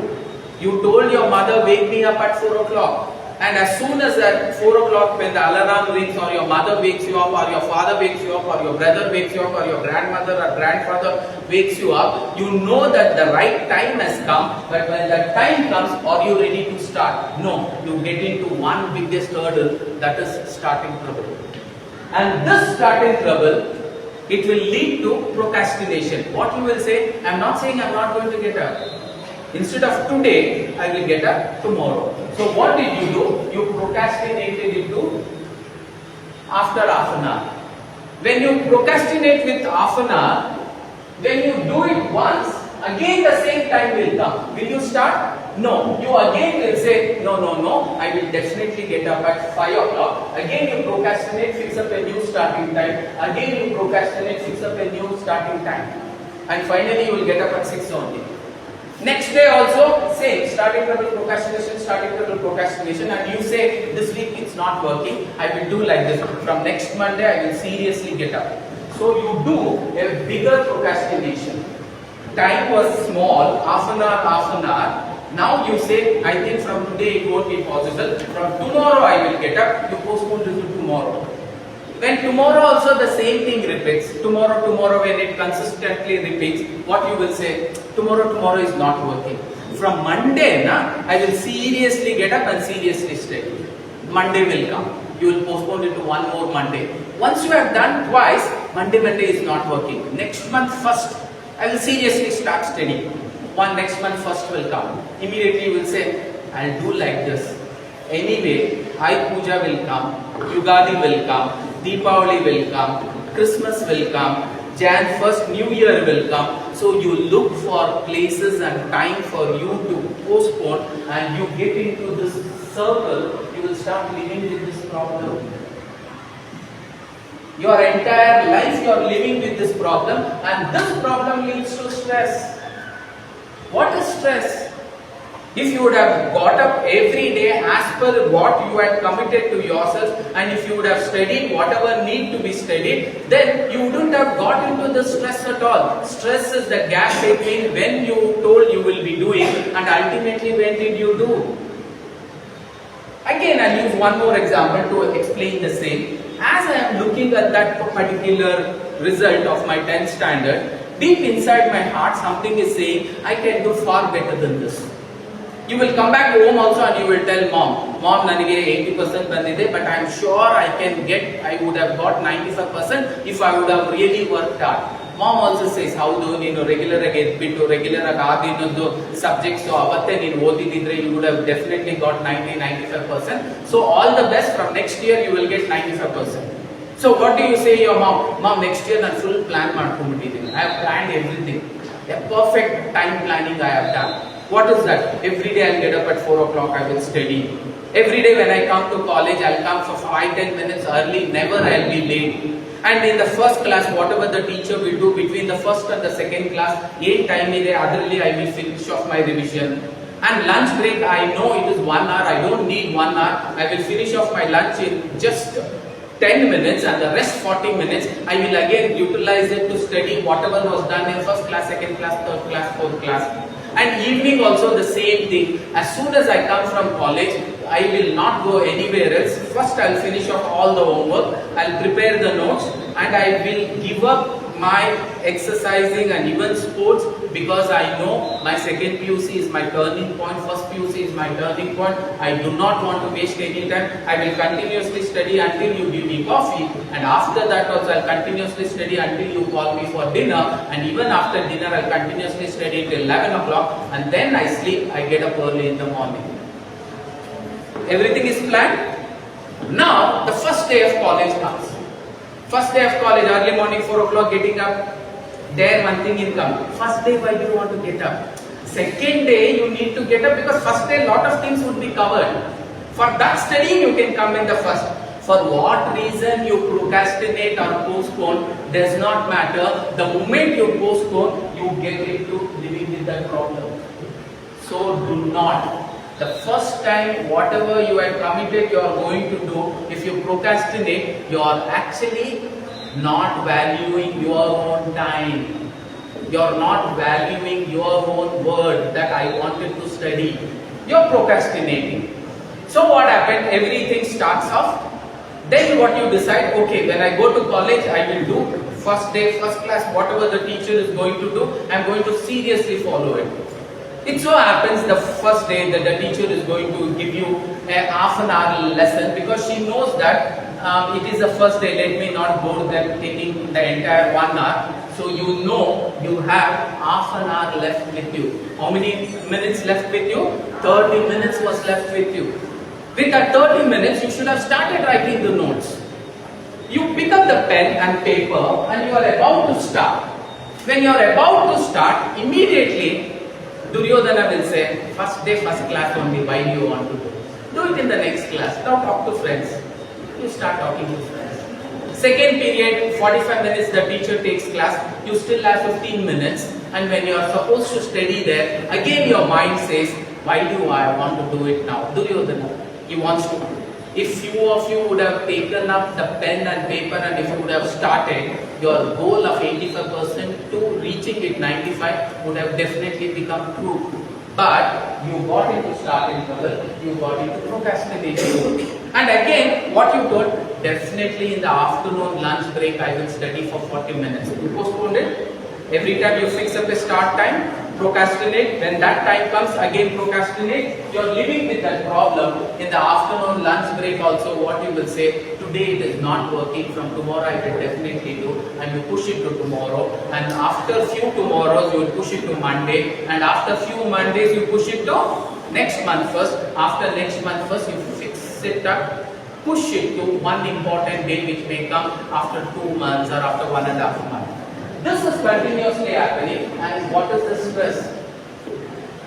You told your mother, wake me up at 4 o'clock. And as soon as at 4 o'clock when the alarm rings, or your mother wakes you up, or your father wakes you up, or your brother wakes you up, or your grandmother or grandfather wakes you up, you know that the right time has come. But when that time comes, are you ready to start? No, you get into one biggest hurdle, that is starting trouble. And this starting trouble, it will lead to procrastination. What you will say, I'm not saying I'm not going to get up. Instead of today, I will get up tomorrow. So what did you do? You procrastinated it to after half an hour. When you procrastinate with half an hour, when you do it once, again the same time will come. Will you start? No. You again will say, no, I will definitely get up at 5 o'clock. Again you procrastinate, fix up a new starting time. Again you procrastinate, fix up a new starting time. And finally you will get up at 6 only. Next day also, same, starting trouble, procrastination, and you say, this week it's not working, I will do like this. From next Monday, I will seriously get up. So you do a bigger procrastination. Time was small, half an hour. Now you say, I think from today it won't be possible. From tomorrow I will get up, you postpone it to tomorrow. When tomorrow also the same thing repeats, tomorrow when it consistently repeats, what you will say, tomorrow is not working. From Monday, I will seriously get up and seriously stay. Monday will come. You will postpone it to one more Monday. Once you have done twice, Monday is not working. Next month first, I will seriously start studying. Next month first will come. Immediately you will say, I'll do like this. Anyway, Ayush Puja will come, Yugadi will come, Deepavali will come, Christmas will come, Jan 1st, New Year will come. So you look for places and time for you to postpone, and you get into this circle, you will start living with this problem. Your entire life you are living with this problem, and this problem leads to stress. What is stress? If you would have got up every day as per what you had committed to yourself, and if you would have studied whatever need to be studied, then you wouldn't have got into the stress at all. Stress is the gap between when you told you will be doing and ultimately when did you do. Again, I'll use one more example to explain the same. As I am looking at that particular result of my 10th standard, deep inside my heart something is saying, I can do far better than this. You will come back home also and you will tell mom, nanige 80% bandide, but I am sure I would have got 95% if I would have really worked hard. Mom also says, how do you regular subjects, so you would have definitely got 90-95%. So all the best, from next year you will get 95%. So what do you say your mom? Mom, next year I full plan I have planned everything. A perfect time planning I have done. What is that? Every day I'll get up at 4 o'clock, I will study. Every day when I come to college, I'll come for 5-10 minutes early, never I'll be late. And in the first class, whatever the teacher will do between the first and the second class, 8 time otherly I will finish off my revision. And lunch break, I know it is 1 hour, I don't need 1 hour. I will finish off my lunch in just 10 minutes, and the rest 40 minutes, I will again utilize it to study whatever was done in first class, second class, third class, fourth class. And evening also the same thing. As soon as I come from college, I will not go anywhere else. First I'll finish off all the homework, I'll prepare the notes, and I will give up my exercising and even sports, because I know my second PUC is my turning point, first PUC is my turning point. I do not want to waste any time. I will continuously study until you give me coffee, and after that also I'll continuously study until you call me for dinner, and even after dinner I'll continuously study till 11 o'clock, and then I sleep. I get up early in the morning. Everything is planned. Now the first day of college comes. First day of college, early morning, 4 o'clock, getting up. There one thing in come. First day, why do you want to get up? Second day, you need to get up because first day, lot of things would be covered. For that studying, you can come in the first. For what reason you procrastinate or postpone does not matter. The moment you postpone, you get into living with that problem. So do not. The first time, whatever you had committed, you are going to do. If you procrastinate, you are actually not valuing your own time. You are not valuing your own word that I wanted to study. You are procrastinating. So what happened? Everything starts off. Then what you decide, okay, when I go to college, I will do first day, first class, whatever the teacher is going to do, I am going to seriously follow it. It so happens the first day that the teacher is going to give you a half an hour lesson, because she knows that it is the first day, let me not bore them taking the entire 1 hour. So you know you have half an hour left with you. How many minutes left with you? 30 minutes was left with you. With that 30 minutes, you should have started writing the notes. You pick up the pen and paper and you are about to start. When you are about to start, immediately Duryodhana will say, first day, first class only, why do you want to do? Do it in the next class. Now talk to friends. You start talking to friends. Second period, 45 minutes the teacher takes class. You still have 15 minutes. And when you are supposed to study there, again your mind says, why do I want to do it now? Duryodhana, he wants to. If few of you would have taken up the pen and paper and if you would have started, your goal of 85% to reaching it 95 would have definitely become true. But you got into starting trouble, you got into procrastination. And again, what you told, definitely in the afternoon lunch break I will study for 40 minutes. You postponed it. Every time you fix up a start time, procrastinate. When that time comes, again procrastinate. You are living with that problem. In the afternoon lunch break also, what you will say, today it is not working, from tomorrow I will definitely do, and you push it to tomorrow, and after few tomorrows you will push it to Monday, and after few Mondays you push it to next month first, after next month first you fix it up, push it to one important day which may come after 2 months or after 1.5 months. This is continuously happening, and what is the stress?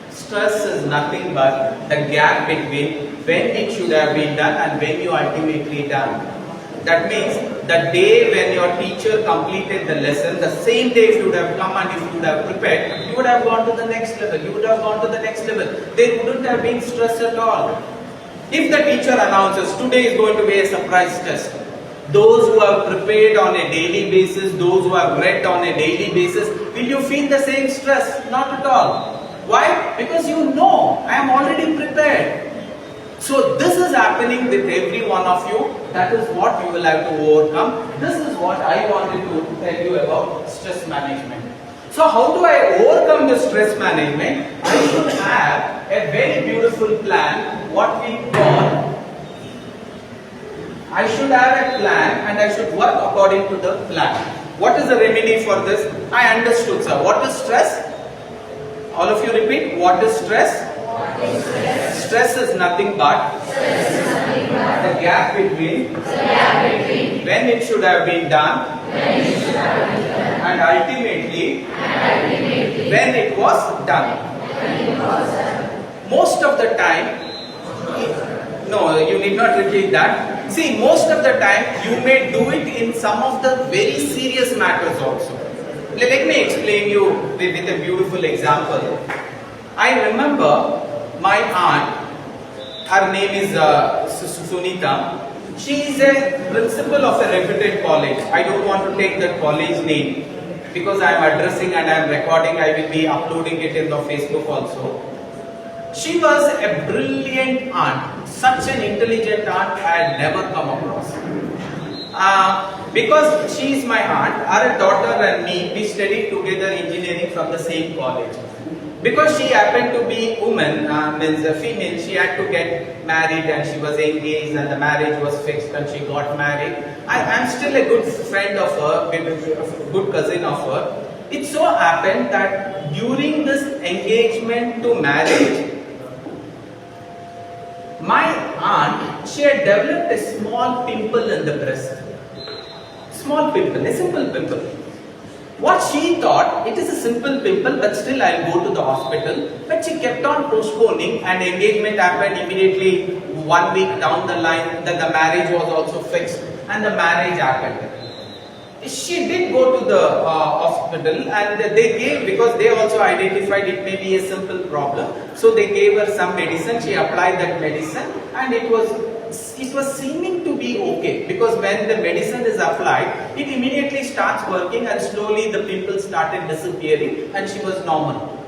Stress is nothing but the gap between when it should have been done and when you ultimately done. That means the day when your teacher completed the lesson, the same day if you would have come and if you would have prepared, you would have gone to the next level, you would have gone to the next level. There wouldn't have been stress at all. If the teacher announces, today is going to be a surprise test, those who have prepared on a daily basis, those who have read on a daily basis, will you feel the same stress? Not at all. Why? Because you know, I am already prepared. So this is happening with every one of you. That is what you will have to overcome. This is what I wanted to tell you about stress management. So how do I overcome the stress management? I should have a very beautiful plan, what we call, I should have a plan and I should work according to the plan. What is the remedy for this? I understood, sir. What is stress? All of you repeat. What is stress? What is stress? Stress is nothing but the gap between when it should have been done and ultimately when it was done. Most of the time, no, you need not repeat that. See, most of the time you may do it in some of the very serious matters also. Let me explain you with a beautiful example. I remember my aunt, her name is Sunita. She is a principal of a reputed college. I don't want to take that college name. because I am addressing and I am recording, I will be uploading it in the Facebook also. She was a brilliant aunt, such an intelligent aunt I had never come across. Because she is my aunt, our daughter and me, we studied together engineering from the same college. Because she happened to be woman, means a female, she had to get married and she was engaged and the marriage was fixed and she got married. I am still a good friend of her, a good cousin of her. It so happened that during this engagement to marriage, my aunt, she had developed a small pimple in the breast. Small pimple, a simple pimple. What she thought, it is a simple pimple, but still I'll go to the hospital. But she kept on postponing, and engagement happened immediately 1 week down the line. Then the marriage was also fixed, and the marriage happened. She did go to the hospital, and they gave, because they also identified it may be a simple problem. So they gave her some medicine. She applied that medicine, and it was seeming to be okay, because when the medicine is applied, it immediately starts working and slowly the pimple started disappearing and she was normal.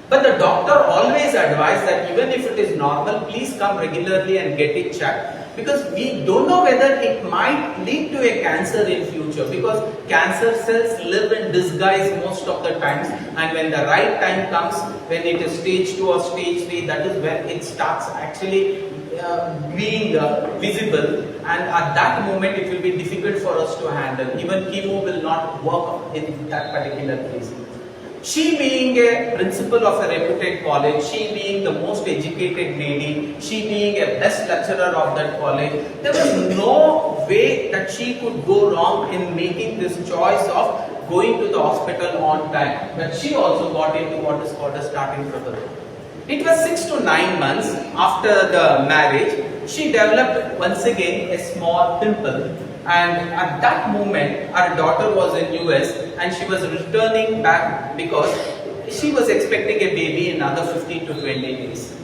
But the doctor always advised that even if it is normal, please come regularly and get it checked, because we don't know whether it might lead to a cancer in future, because cancer cells live in disguise most of the times, and when the right time comes, when it is stage 2 or stage 3, that is when it starts actually being visible, and at that moment it will be difficult for us to handle. Even chemo will not work in that particular case. She being a principal of a reputed college, she being the most educated lady, she being a best lecturer of that college, there was no way that she could go wrong in making this choice of going to the hospital on time. But she also got into what is called a starting trouble. It was 6 to 9 months after the marriage, she developed once again a small pimple, and at that moment our daughter was in US and she was returning back because she was expecting a baby in another 15 to 20 days.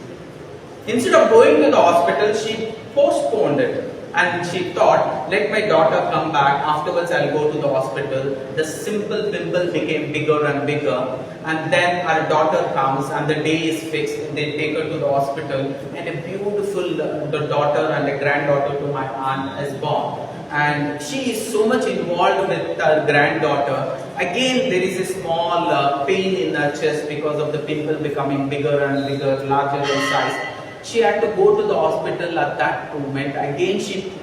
Instead of going to the hospital, she postponed it. And she thought, let my daughter come back, afterwards I'll go to the hospital. The simple pimple became bigger and bigger. And then our daughter comes and the day is fixed. They take her to the hospital and a beautiful daughter and a granddaughter to my aunt is born. And she is so much involved with her granddaughter. Again, there is a small pain in her chest because of the pimple becoming bigger and bigger, larger in size. She had to go to the hospital at that moment. Again, she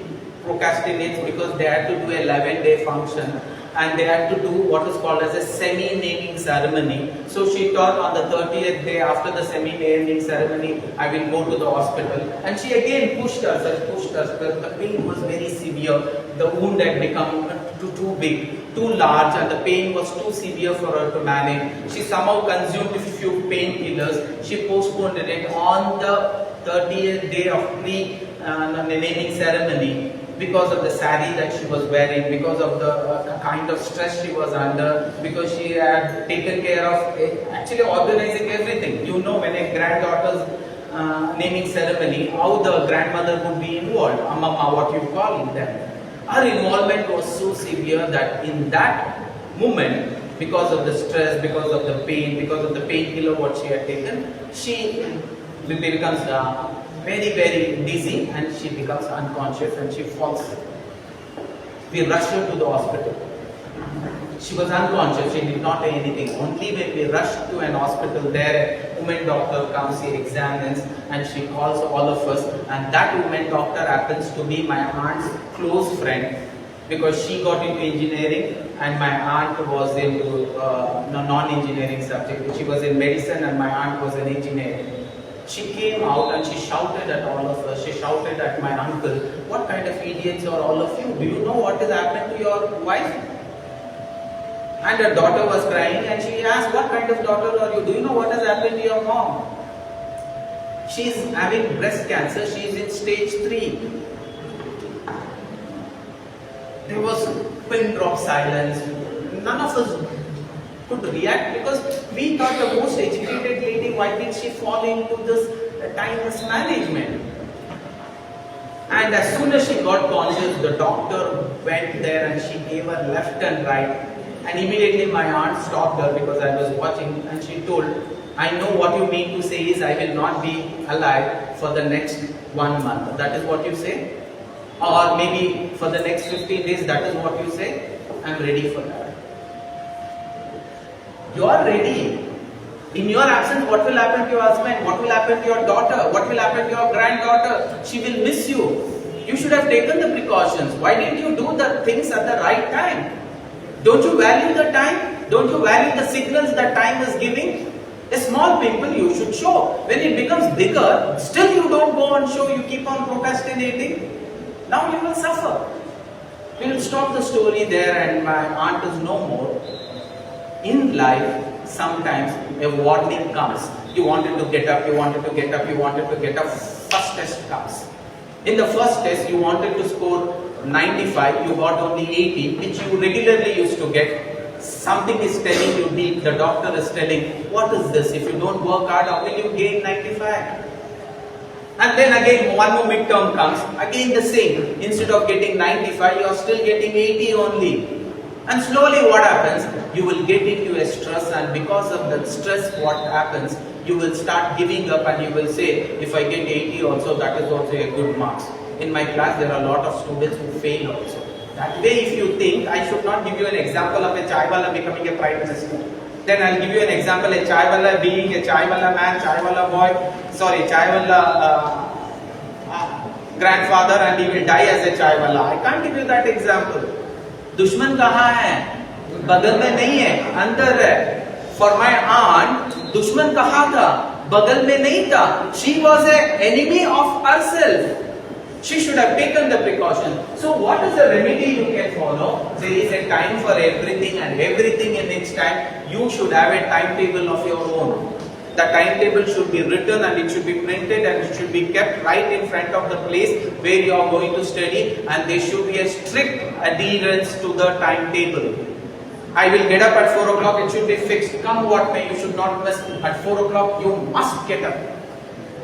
procrastinates because they had to do a 11-day function and they had to do what is called as a semi-naming ceremony. So she thought on the 30th day after the semi-naming ceremony, I will go to the hospital. And she again pushed herself. The pain was very severe. The wound had become too big, too large, and the pain was too severe for her to manage. She somehow consumed a few painkillers. She postponed it on the 30th day of naming ceremony because of the sari that she was wearing, because of the kind of stress she was under, because she had taken care of actually organizing everything. You know, when a granddaughter's naming ceremony, how the grandmother would be involved, Amma, what you call them. Her involvement was so severe that in that moment, because of the stress, because of the pain, because of the painkiller what she had taken, she becomes very dizzy and she becomes unconscious and she falls sick. We rushed her to the hospital. She was unconscious, she did not say anything. Only when we rushed to an hospital, there a woman doctor comes, she examines and she calls all of us, and that woman doctor happens to be my aunt's close friend, because she got into engineering and my aunt was into non-engineering subject. She was in medicine and my aunt was in engineering. She came out and she shouted at all of us. She shouted at my uncle, what kind of idiots are all of you? Do you know what has happened to your wife? And her daughter was crying and she asked, what kind of daughter are you? Do you know what has happened to your mom? She is having breast cancer. She is in stage 3. There was pin drop silence. None of us could react because we thought the most educated lady, why did she fall into this timeless management? And as soon as she got conscious, the doctor went there and she gave her left and right And immediately my aunt stopped her because I was watching, and she told, I know what you mean to say is I will not be alive for the next 1 month. That is what you say? Or maybe for the next 15 days, that is what you say? I am ready for that. You are ready. In your absence, what will happen to your husband? What will happen to your daughter? What will happen to your granddaughter? She will miss you. You should have taken the precautions. Why didn't you do the things at the right time? Don't you value the time? Don't you value the signals that time is giving? A small pimple you should show. When it becomes bigger, still you don't go and show, you keep on procrastinating. Now you will suffer. We will stop the story there, and my aunt is no more. In life, sometimes a warning comes. You wanted to get up, you wanted to get up, you wanted to get up. First test comes. In the first test, you wanted to score 95, you got only 80, which you regularly used to get. Something is telling you deep, the doctor is telling, what is this? If you don't work hard, how will you gain 95? And then again, one more midterm comes, again the same. Instead of getting 95, you are still getting 80 only. And slowly what happens? You will get into a stress, and because of that stress, what happens? You will start giving up, and you will say, if I get 80 also, that is also a good marks. In my class, there are a lot of students who fail also. That way, if you think, I should not give you an example of a chaiwala becoming a prime minister. Then I'll give you an example, a chaiwala being a chaiwala man, chaiwala boy, chaiwala grandfather, and he will die as a chaiwala. I can't give you that example. दुश्मन कहाँ है? बगल में नहीं है, अंदर है. For my aunt, दुश्मन कहाँ था? बगल में नहीं था. She was an enemy of herself. She should have taken the precaution. So what is the remedy you can follow? There is a time for everything, and everything in its time. You should have a timetable of your own. The timetable should be written, and it should be printed, and it should be kept right in front of the place where you are going to study, and there should be a strict adherence to the timetable. I will get up at 4 o'clock, it should be fixed. Come what may, you should not miss. At 4 o'clock, you must get up.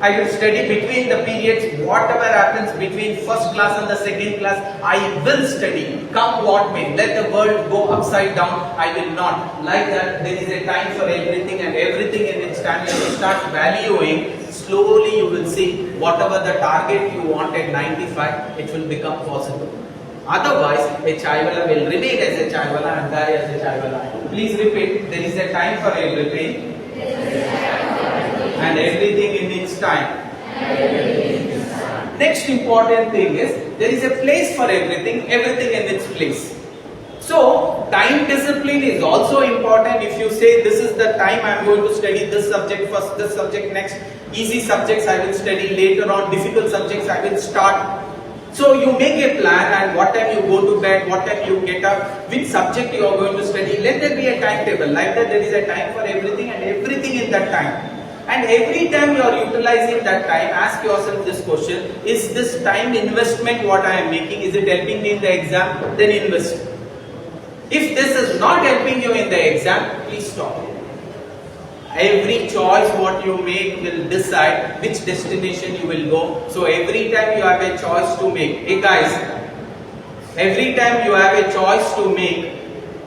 I will study between the periods, whatever happens between first class and the second class, I will study. Come what may, let the world go upside down, I will not. Like that, there is a time for everything, and everything in its time. When you start valuing, slowly you will see whatever the target you want at 95, it will become possible. Otherwise, a chaiwala will remain as a chaiwala and die as a chaiwala. Please repeat, there is a time for everything. And everything in its time. Next important thing is, there is a place for everything, everything in its place. So, time discipline is also important. If you say, this is the time I am going to study this subject first, this subject next, easy subjects I will study later on, difficult subjects I will start. So, you make a plan, and what time you go to bed, what time you get up, which subject you are going to study. Let there be a timetable. Like that, there is a time for everything, and everything in that time. And every time you are utilizing that time, ask yourself this question, is this time investment what I am making, is it helping me in the exam? Then invest. If this is not helping you in the exam, please stop. Every choice what you make will decide which destination you will go. So every time you have a choice to make. Hey guys, every time you have a choice to make,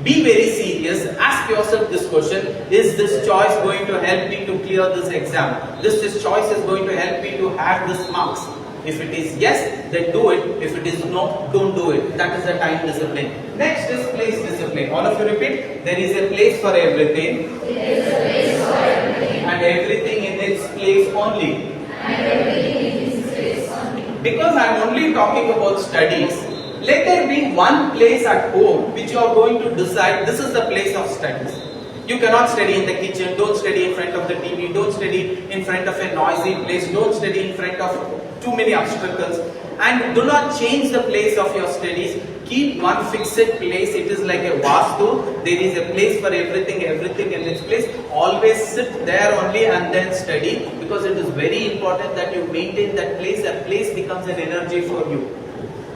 be very serious. Ask yourself this question, is this choice going to help me to clear this exam? This choice is going to help me to have this marks. If it is yes, then do it. If it is no, don't do it. That is the time discipline. Next is place discipline. All of you repeat, there is a place for everything. There is a place for everything. And everything in its place only. And everything in its place only. Because I am only talking about studies, let there be one place at home which you are going to decide, this is the place of studies. You cannot study in the kitchen, don't study in front of the TV, don't study in front of a noisy place, don't study in front of too many obstacles, and do not change the place of your studies. Keep one fixed place. It is like a vastu. There is a place for everything, everything in its place. Always sit there only and then study, because it is very important that you maintain that place. That place becomes an energy for you.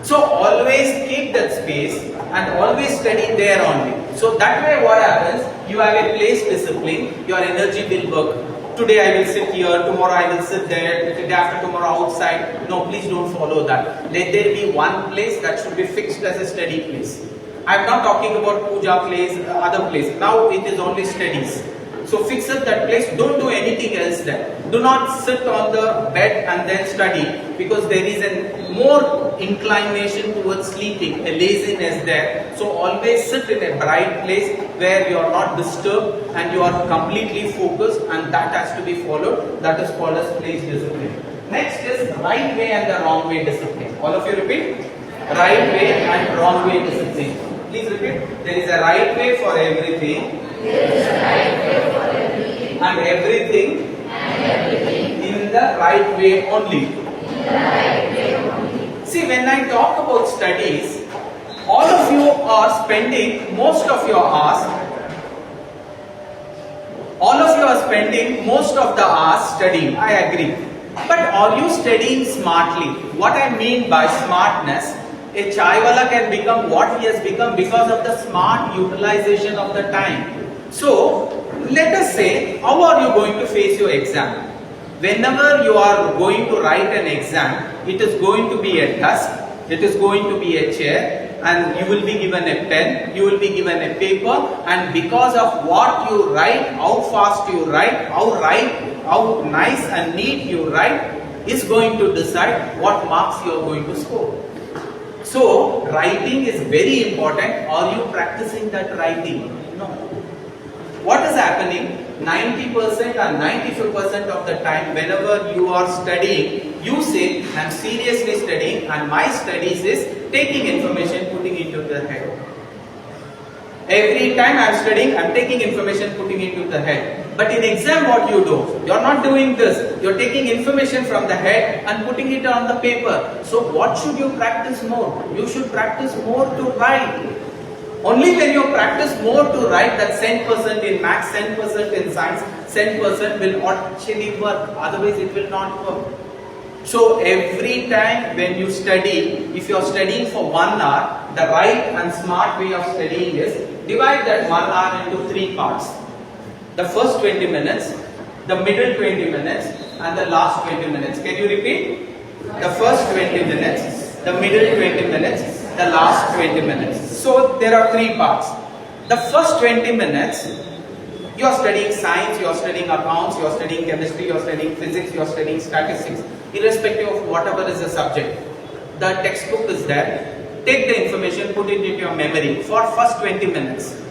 So always keep that space and always study there only. So that way what happens, you have a place discipline, your energy will work. Today I will sit here, tomorrow I will sit there, the day after tomorrow outside. No, please don't follow that. Let there be one place that should be fixed as a study place. I am not talking about puja place, other place. Now it is only studies. So fix up that place. Don't do anything else there. Do not sit on the bed and then study, because there is a more inclination towards sleeping, a laziness there. So always sit in a bright place where you are not disturbed and you are completely focused, and that has to be followed. That is called as place discipline. Next is right way and the wrong way discipline. All of you repeat. Right way and wrong way discipline. Please repeat. There is a right way for everything. There is a right way for everything. And everything in the right way only. In the right way only. See, when I talk about studies, all of you are spending most of your hours. All of you are spending most of the hours studying. I agree. But are you studying smartly? What I mean by smartness, a chaiwala can become what he has become because of the smart utilization of the time. So, let us say, how are you going to face your exam? Whenever you are going to write an exam, it is going to be a desk, it is going to be a chair, and you will be given a pen, you will be given a paper, and because of what you write, how fast you write, how nice and neat you write, is going to decide what marks you are going to score. So, writing is very important. Are you practicing that writing? No. What is happening? 90% or 95% of the time, whenever you are studying, you say, I am seriously studying, and my studies is taking information, putting into the head. Every time I am studying, I am taking information, putting into the head. But in exam, what you do? You are not doing this. You are taking information from the head and putting it on the paper. So what should you practice more? You should practice more to write. Only when you practice more to write, that 10% in maths, 10% in science, 10% will actually work. Otherwise, it will not work. So every time when you study, if you are studying for 1 hour, the right and smart way of studying is divide that 1 hour into 3 parts. The first 20 minutes, the middle 20 minutes, and the last 20 minutes. Can you repeat? The first 20 minutes, the middle 20 minutes, the last 20 minutes. So there are 3 parts. The first 20 minutes, you are studying science, you are studying accounts, you are studying chemistry, you are studying physics, you are studying statistics, irrespective of whatever is the subject. The textbook is there. Take the information, put it into your memory for first 20 minutes.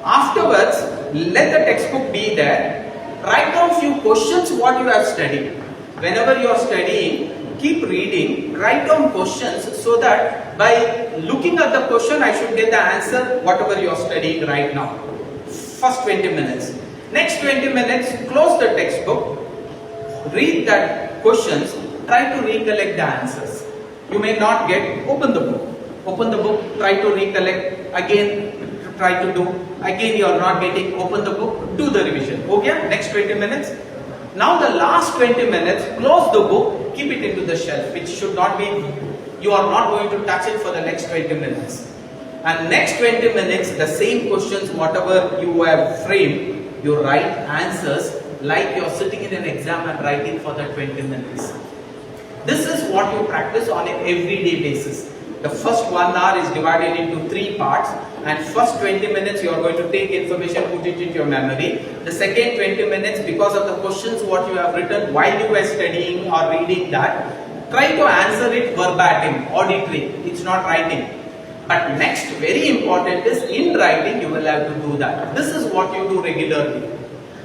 Afterwards, let the textbook be there. Write down few questions what you have studied. Whenever you are studying, keep reading, write down questions so that by looking at the question, I should get the answer whatever you are studying right now. First 20 minutes. Next 20 minutes, close the textbook, read that questions, try to recollect the answers. You may not get, open the book. Open the book, try to recollect, again try to do, again you are not getting, open the book, do the revision. Okay, next 20 minutes. Now the last 20 minutes, close the book, keep it into the shelf, which should not be, you are not going to touch it for the next 20 minutes. And next 20 minutes, the same questions, whatever you have framed, you write answers like you are sitting in an exam and writing for the 20 minutes. This is what you practice on an everyday basis. The first 1 hour is divided into 3 parts, and first 20 minutes you are going to take information, put it into your memory. The second 20 minutes, because of the questions what you have written while you were studying or reading that, try to answer it verbatim, auditory. It's not writing. But next, very important is in writing you will have to do that. This is what you do regularly.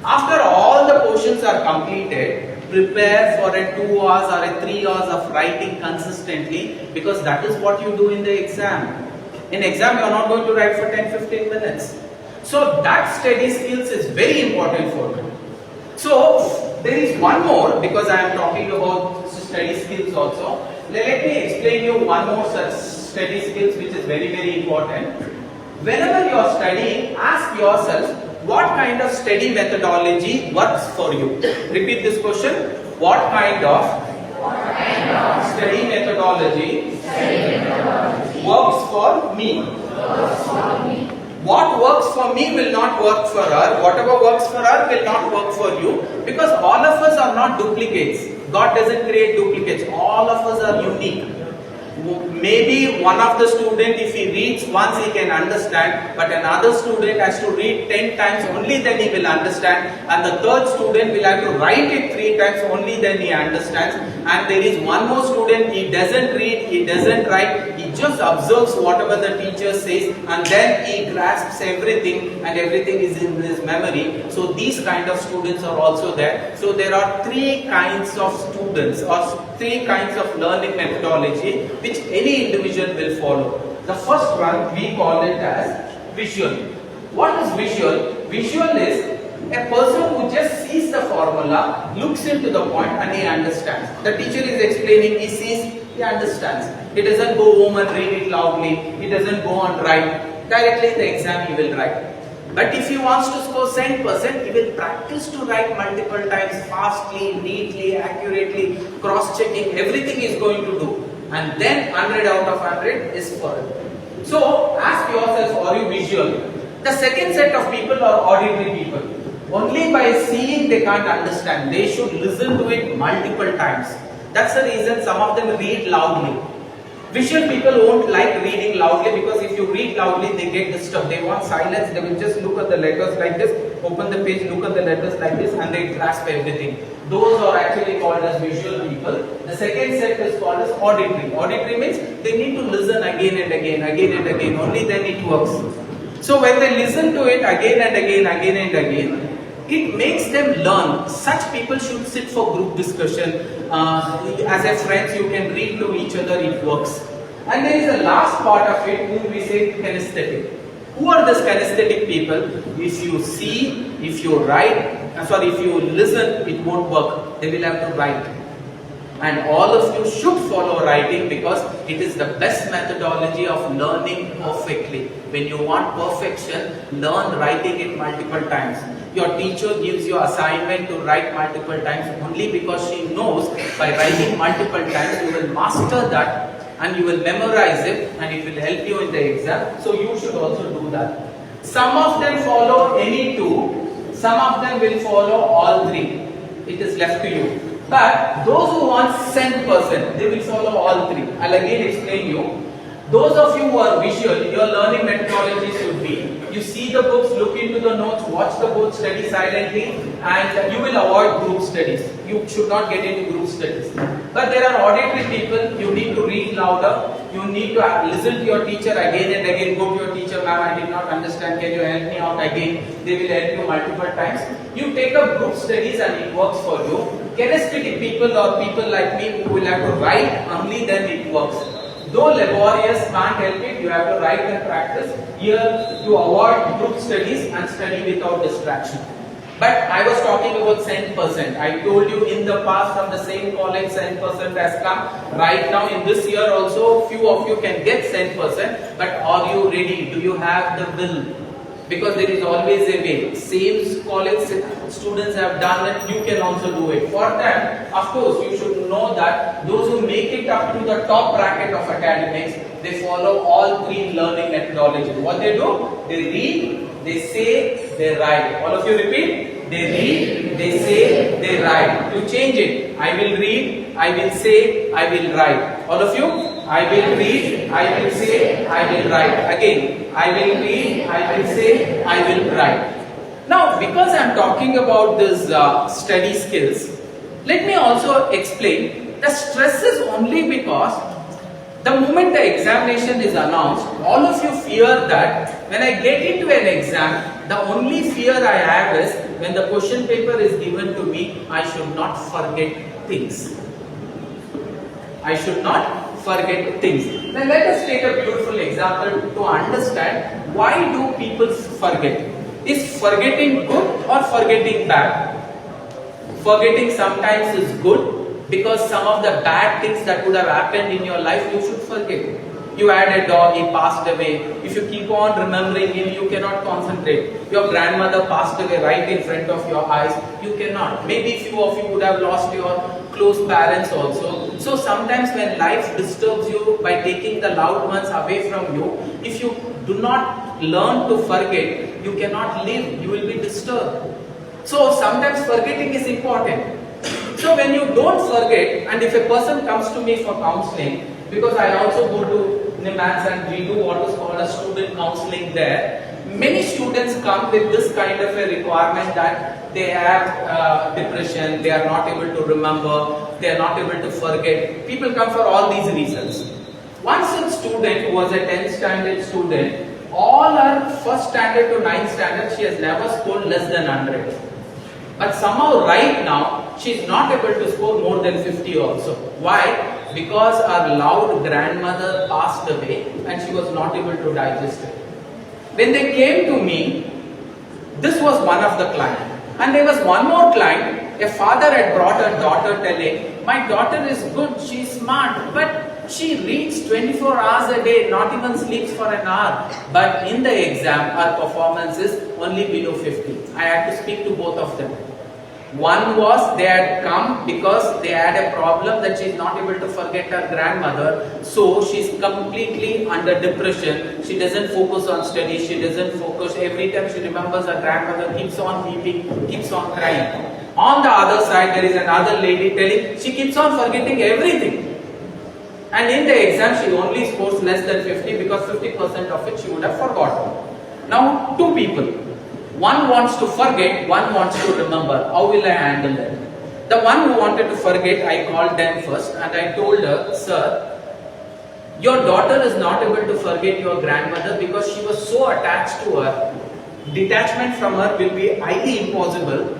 After all the portions are completed, prepare for a 2 hours or a 3 hours of writing consistently, because that is what you do in the exam. In exam you are not going to write for 10-15 minutes. So that study skills is very important for you. So there is one more, because I am talking about study skills also. Let me explain you one more such study skills which is very, very important. Whenever you are studying, ask yourself, what kind of study methodology works for you? Repeat this question. What kind of study methodology works for me? What works for me will not work for her. Whatever works for her will not work for you, because all of us are not duplicates. God doesn't create duplicates. All of us are unique. Maybe one of the student, if he reads once, he can understand, but another student has to read 10 times, only then he will understand, and the third student will have to write it 3 times, only then he understands. And there is one more student, he doesn't read, he doesn't write, he just observes whatever the teacher says, and then he grasps everything, and everything is in his memory. So these kind of students are also there. So there are 3 kinds of students, or 3 kinds of learning methodology which any individual will follow. The first one we call it as visual. What is visual? Visual is a person who just sees the formula, looks into the point, and he understands. The teacher is explaining, he sees, he understands. He doesn't go home and read it loudly, he doesn't go and write. Directly in the exam he will write. But if he wants to score 100%, he will practice to write multiple times, fastly, neatly, accurately, cross-checking, everything he is going to do. And then 100 out of 100 is for it. So ask yourself, are you visual? The second set of people are auditory people. Only by seeing they can't understand. They should listen to it multiple times. That's the reason some of them read loudly. Visual people won't like reading loudly, because if you read loudly, they get disturbed. They want silence. They will just look at the letters like this, open the page, look at the letters like this, and they grasp everything. Those are actually called as visual people. The second set is called as auditory. Auditory means they need to listen again and again, again and again. Only then it works. So when they listen to it again and again, again and again, it makes them learn. Such people should sit for group discussion. As a friends, you can read to each other, it works. And there is a last part of it whom we say kinesthetic. Who are these kinesthetic people? If you see, if you write, if you listen, it won't work. They will have to write. And all of you should follow writing, because it is the best methodology of learning perfectly. When you want perfection, learn writing it multiple times. Your teacher gives you assignment to write multiple times only because she knows by writing multiple times you will master that and you will memorize it, and it will help you in the exam. So you should also do that. Some of them follow any 2, some of them will follow all 3. It is left to you. But those who want 100%, they will follow all 3. I'll again explain you. Those of you who are visual, your learning methodology should be, you see the books, look into the notes, watch the book, study silently, and you will avoid group studies. You should not get into group studies. But there are auditory people, you need to read louder, you need to listen to your teacher again and again, go to your teacher, ma'am, I did not understand, can you help me out again? They will help you multiple times. You take up group studies and it works for you. Kinesthetic people or people like me who will have to write, only then it works. Though laborious, can't help it, you have to write and practice. Here you avoid group studies and study without distraction. But I was talking about 100%. I told you in the past from the same college 100% has come. Right now in this year also few of you can get 100%. But are you ready? Do you have the will? Because there is always a way. Same college students have done it, you can also do it. For them, of course, you should know that those who make it up to the top bracket of academics, they follow all 3 learning methodologies. What they do? They read, they say, they write. All of you repeat. They read, they say, they write. You change it. I will read, I will say, I will write. All of you? I will read, I will say, I will write. Again, I will read, I will say, I will write. Now, because I am talking about this study skills, let me also explain. The stress is only because the moment the examination is announced, all of you fear that when I get into an exam, the only fear I have is when the question paper is given to me, I should not forget things. I should not forget things. Now let us take a beautiful example to understand why do people forget. Is forgetting good or forgetting bad? Forgetting sometimes is good because some of the bad things that would have happened in your life you should forget. You had a dog, he passed away. If you keep on remembering him, you cannot concentrate. Your grandmother passed away right in front of your eyes. You cannot. Maybe few of you would have lost your close parents also. So sometimes when life disturbs you by taking the loved ones away from you, if you do not learn to forget, you cannot live. You will be disturbed. So sometimes forgetting is important. So when you don't forget, and if a person comes to me for counseling, because I also go to NIMANS and we do what is called a student counseling there. Many students come with this kind of a requirement that they have depression, they are not able to remember, they are not able to forget. People come for all these reasons. One such student who was a 10th standard student, all her first standard to 9th standard, she has never scored less than 100. But somehow right now, she is not able to score more than 50 also. Why? Because her loved grandmother passed away and she was not able to digest it. When they came to me, this was one of the clients. And there was one more client, a father had brought a daughter telling, my daughter is good, she is smart, but she reads 24 hours a day, not even sleeps for an hour. But in the exam, her performance is only below 50. I had to speak to both of them. One was they had come because they had a problem that she is not able to forget her grandmother. So she is completely under depression. She doesn't focus on studies. She doesn't focus. Every time she remembers her grandmother, keeps on weeping, keeps on crying. On the other side, there is another lady telling she keeps on forgetting everything. And in the exam, she only scores less than 50 because 50% of it she would have forgotten. Now, two people. One wants to forget, one wants to remember. How will I handle that? The one who wanted to forget, I called them first and I told her, sir, your daughter is not able to forget your grandmother because she was so attached to her. Detachment from her will be highly impossible.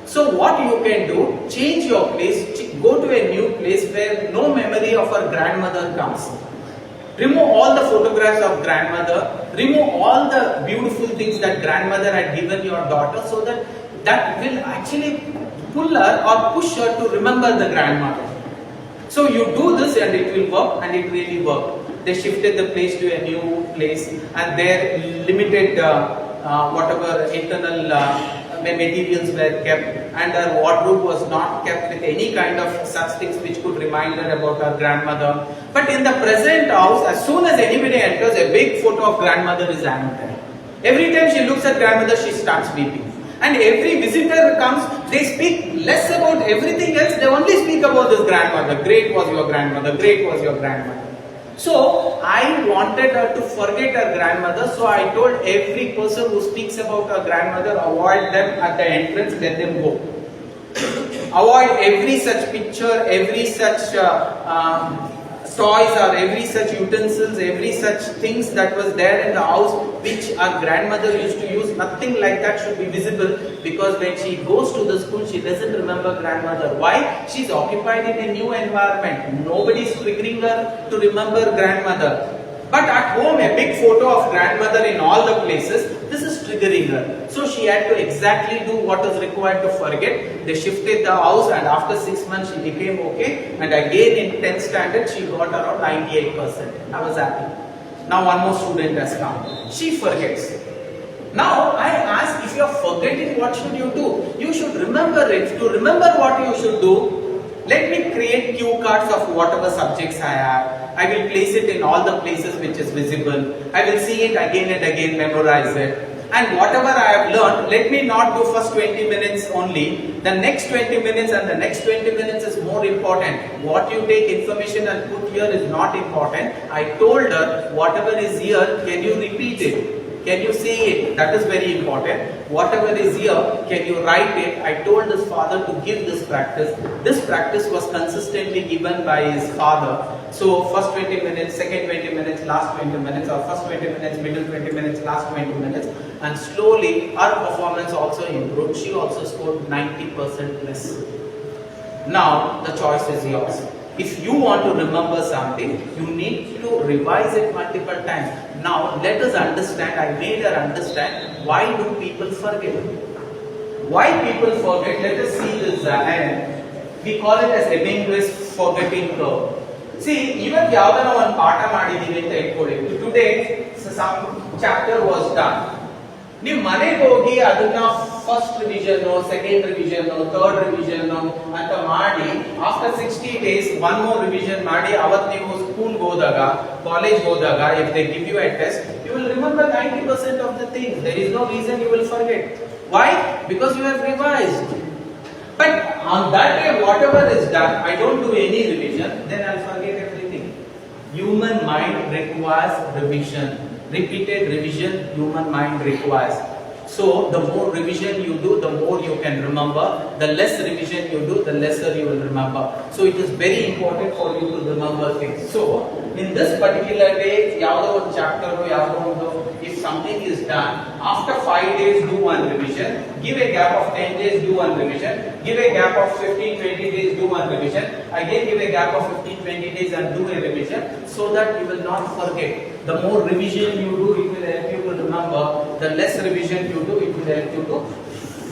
So what you can do, change your place, go to a new place where no memory of her grandmother comes. Remove all the photographs of grandmother, remove all the beautiful things that grandmother had given your daughter so that that will actually pull her or push her to remember the grandmother. So you do this and it will work, and it really worked. They shifted the place to a new place and their limited whatever internal materials were kept, and her wardrobe was not kept with any kind of such things which could remind her about her grandmother. But in the present house, as soon as anybody enters, a big photo of grandmother is hanged there. Every time she looks at grandmother, she starts weeping. And every visitor comes, they speak less about everything else, they only speak about this grandmother. Great was your grandmother, great was your grandmother. So I wanted her to forget her grandmother, so I told every person who speaks about her grandmother, avoid them at the entrance, let them go. Avoid every such picture, every such toys or every such utensils, every such things that was there in the house which our grandmother used to use. Nothing like that should be visible, because when she goes to the school, she doesn't remember grandmother. Why? She's occupied in a new environment. Nobody is triggering her to remember grandmother. But at home, a big photo of grandmother in all the places, this is triggering her. So she had to exactly do what is required to forget. They shifted the house, and after 6 months she became okay. And again in 10th standard, she got around 98%. I was happy. Now one more student has come. She forgets. Now I ask, if you are forgetting, what should you do? You should remember it. To remember what you should do, let me create cue cards of whatever subjects I have. I will place it in all the places which is visible. I will see it again and again, memorize it. And whatever I have learned, let me not do first 20 minutes only. The next 20 minutes and the next 20 minutes is more important. What you take information and put here is not important. I told her, whatever is here, can you repeat it? Can you say it? That is very important. Whatever is here, can you write it? I told his father to give this practice. This practice was consistently given by his father. So first 20 minutes, second 20 minutes, last 20 minutes, or first 20 minutes, middle 20 minutes, last 20 minutes. And slowly her performance also improved. She also scored 90% plus. Now the choice is yours. If you want to remember something, you need to revise it multiple times. Now let us understand, I made her understand, why do people forget? Why people forget? Let us see this and we call it as Hemingway's forgetting curve. See, even yaudana one paಠ ಮಾಡಿದೀವಿ ಅಂತ ಇಟ್ಕೊಳ್ಳಿ. Today some chapter was done. ನೀವು ಮನೆಗೆ ಹೋಗಿ ಅದನ್ನ first revision, second revision, third revision ಅಂತ ಮಾಡಿ after 60 days one more revision ಮಾಡಿ ಅವತ್ತು ನೀವು ಸ್ಕೂಲ್ಗೆ ಹೋದಾಗ, ಕಾಲೇಜ್ ಹೋದಾಗ, if they give you a test, you will remember 90% of the things. There is no reason you will forget. Why? Because you have revised. But on that day, whatever is done, I don't do any revision, then I'll forget everything. Human mind requires revision. Repeated revision, human mind requires. So the more revision you do, the more you can remember. The less revision you do, the lesser you will remember. So it is very important for you to remember things. So in this particular day, chapter, if something is done, after 5 days do one revision, give a gap of 10 days, do one revision, give a gap of 15-20 days, do one revision, again give a gap of 15-20 days and do a revision, so that you will not forget. The more revision you do, it will help you to remember. The less revision you do, it will help you to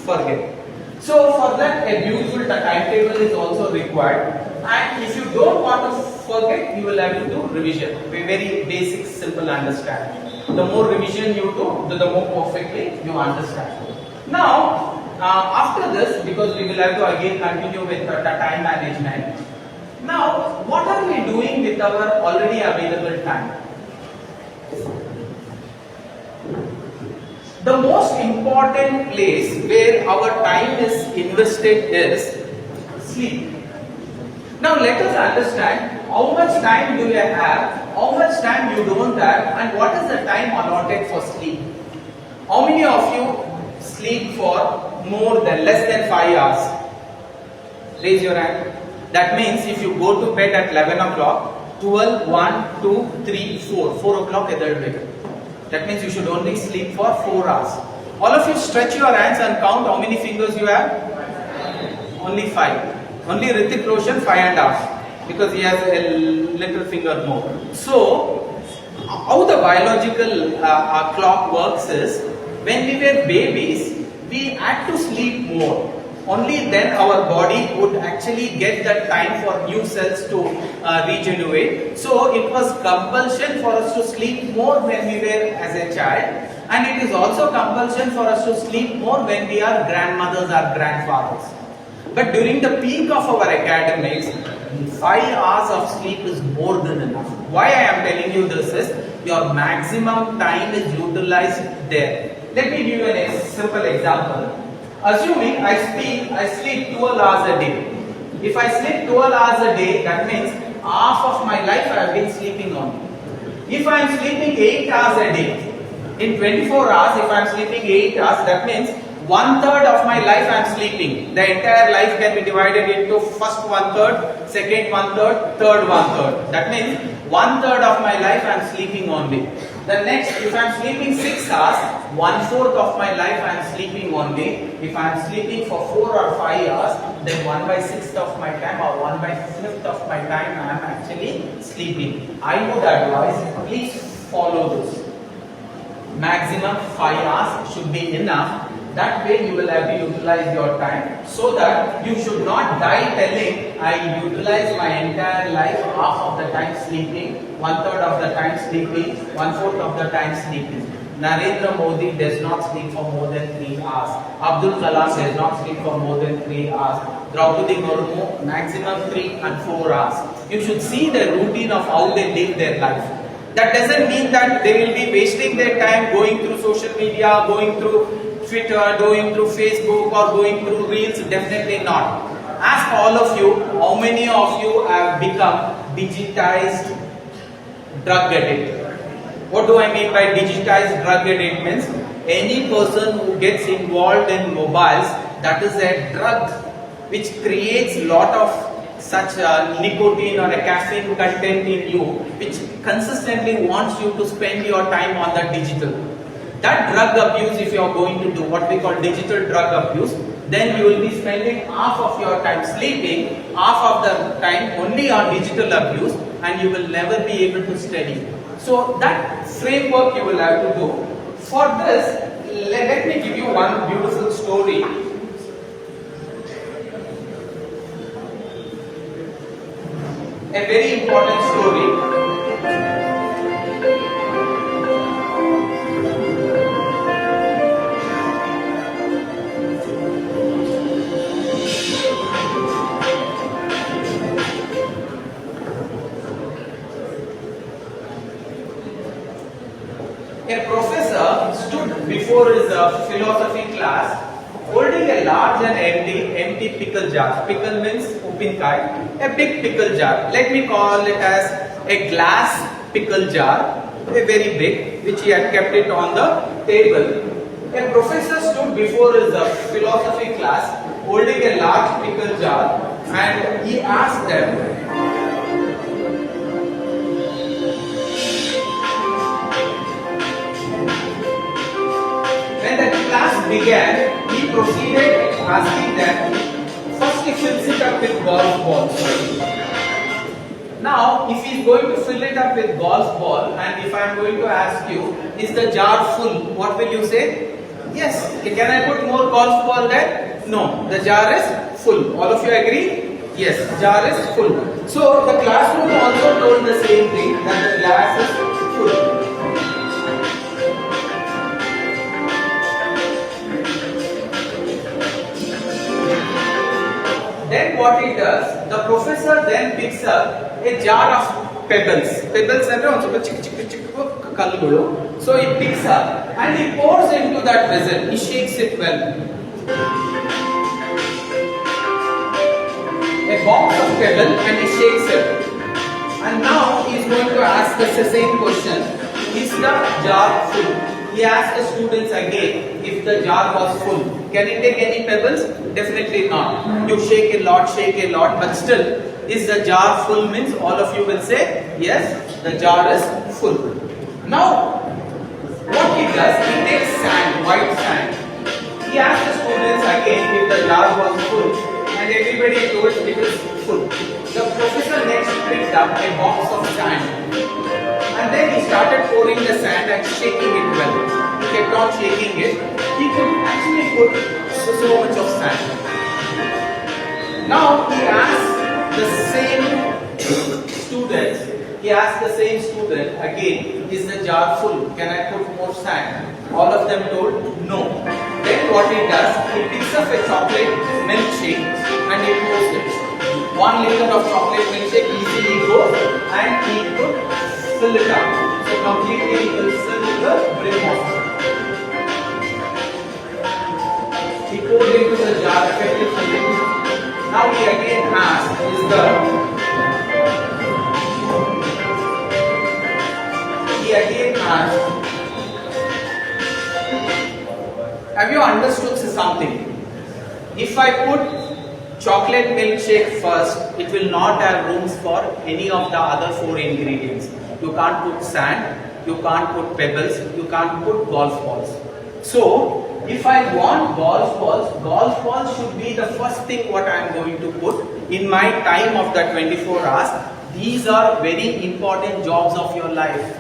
forget. So for that, a beautiful timetable is also required. And if you don't want to forget, you will have to do revision. A very basic, simple understanding. The more revision you do, the more perfectly you understand. Now, after this, because we will have to again continue with the time management. Now, what are we doing with our already available time? The most important place where our time is invested is sleep. Now let us understand how much time do you have, how much time you don't have, and what is the time allotted for sleep. How many of you sleep for less than 5 hours? Raise your hand. That means if you go to bed at 11 o'clock, 12, 1, 2, 3, 4. 4 o'clock either. That means you should only sleep for 4 hours. All of you stretch your hands and count how many fingers you have. Only 5. Only Ritik Roshan 5.5, because he has a little finger more. So, how the biological clock works is, when we were babies, we had to sleep more. Only then our body would actually get the time for new cells to regenerate. So it was compulsion for us to sleep more when we were as a child, and it is also compulsion for us to sleep more when we are grandmothers or grandfathers. But during the peak of our academics, 5 hours of sleep is more than enough. Why I am telling you this is, your maximum time is utilized there. Let me give you a simple example. Assuming I sleep 12 hours a day. If I sleep 12 hours a day, that means half of my life I have been sleeping on. If I am sleeping 8 hours a day, in 24 hours, if I am sleeping 8 hours, that means 1/3 of my life I am sleeping. The entire life can be divided into first 1/3, second 1/3, third 1/3. That means 1/3 of my life I am sleeping only. The next, if I am sleeping 6 hours, 1/4 of my life I am sleeping only. If I am sleeping for 4 or 5 hours, then 1/6 of my time or 1/5 of my time I am actually sleeping. I would advise, please follow this. Maximum 5 hours should be enough. That way you will have to utilize your time, so that you should not die telling, I utilize my entire life, half of the time sleeping, 1/3 of the time sleeping, 1/4 of the time sleeping. Narendra Modi does not sleep for more than 3 hours. Abdul Kalam does not sleep for more than 3 hours. Draupadi Murmu, maximum 3 and 4 hours. You should see the routine of how they live their life. That doesn't mean that they will be wasting their time going through social media, going through Twitter, going through Facebook, or going through Reels. Definitely not. Ask all of you, how many of you have become digitized drug addict? What do I mean by digitized drug addict? Means any person who gets involved in mobiles, that is a drug which creates lot of such nicotine or a caffeine content in you, which consistently wants you to spend your time on the digital. That drug abuse, if you are going to do what we call digital drug abuse, then you will be spending half of your time sleeping, half of the time only on digital abuse, and you will never be able to study. So that framework you will have to do. For this, let me give you one beautiful story. A very important story. A professor stood before his philosophy class holding a large and empty pickle jar. Pickle means upinkai, a big pickle jar. Let me call it as a glass pickle jar, a very big, which he had kept it on the table. A professor stood before his philosophy class holding a large pickle jar, and he asked them, when the class began, he proceeded asking them, first he fills it up with golf balls. Now, if he is going to fill it up with golf ball, and if I am going to ask you, is the jar full? What will you say? Yes. Can I put more golf ball there? No. The jar is full. All of you agree? Yes. Jar is full. So the classroom also told the same thing, that the glass is full. Then what he does, the professor then picks up a jar of pebbles. Pebbles are kalgulu. So he picks up and he pours into that vessel. He shakes it well. A box of pebbles, and he shakes it. And now he is going to ask us the same question. Is the jar full? He asked the students again if the jar was full. Can it take any pebbles? Definitely not. You shake a lot, but still, is the jar full? Means all of you will say, yes, the jar is full. Now, what he does, he takes sand, white sand. He asked the students again if the jar was full, and everybody told it is full. The professor next picked up a box of sand, and then he started pouring the sand and shaking it well. He kept on shaking it. He could actually put so much of sand. Now he asked the same students. He asked the same student again, is the jar full? Can I put more sand? All of them told no. Then what he does, he picks up a chocolate milkshake and he pours it. 1 liter of chocolate milkshake easily goes, and he could fill it up. So completely he will fill the brim of it. He poured into the jar, effective filling. Now he again asks, have you understood something? If I put chocolate milkshake first, it will not have rooms for any of the other 4 ingredients. You can't put sand, you can't put pebbles, you can't put golf balls. So, if I want golf balls should be the first thing what I am going to put in my time of the 24 hours. These are very important jobs of your life.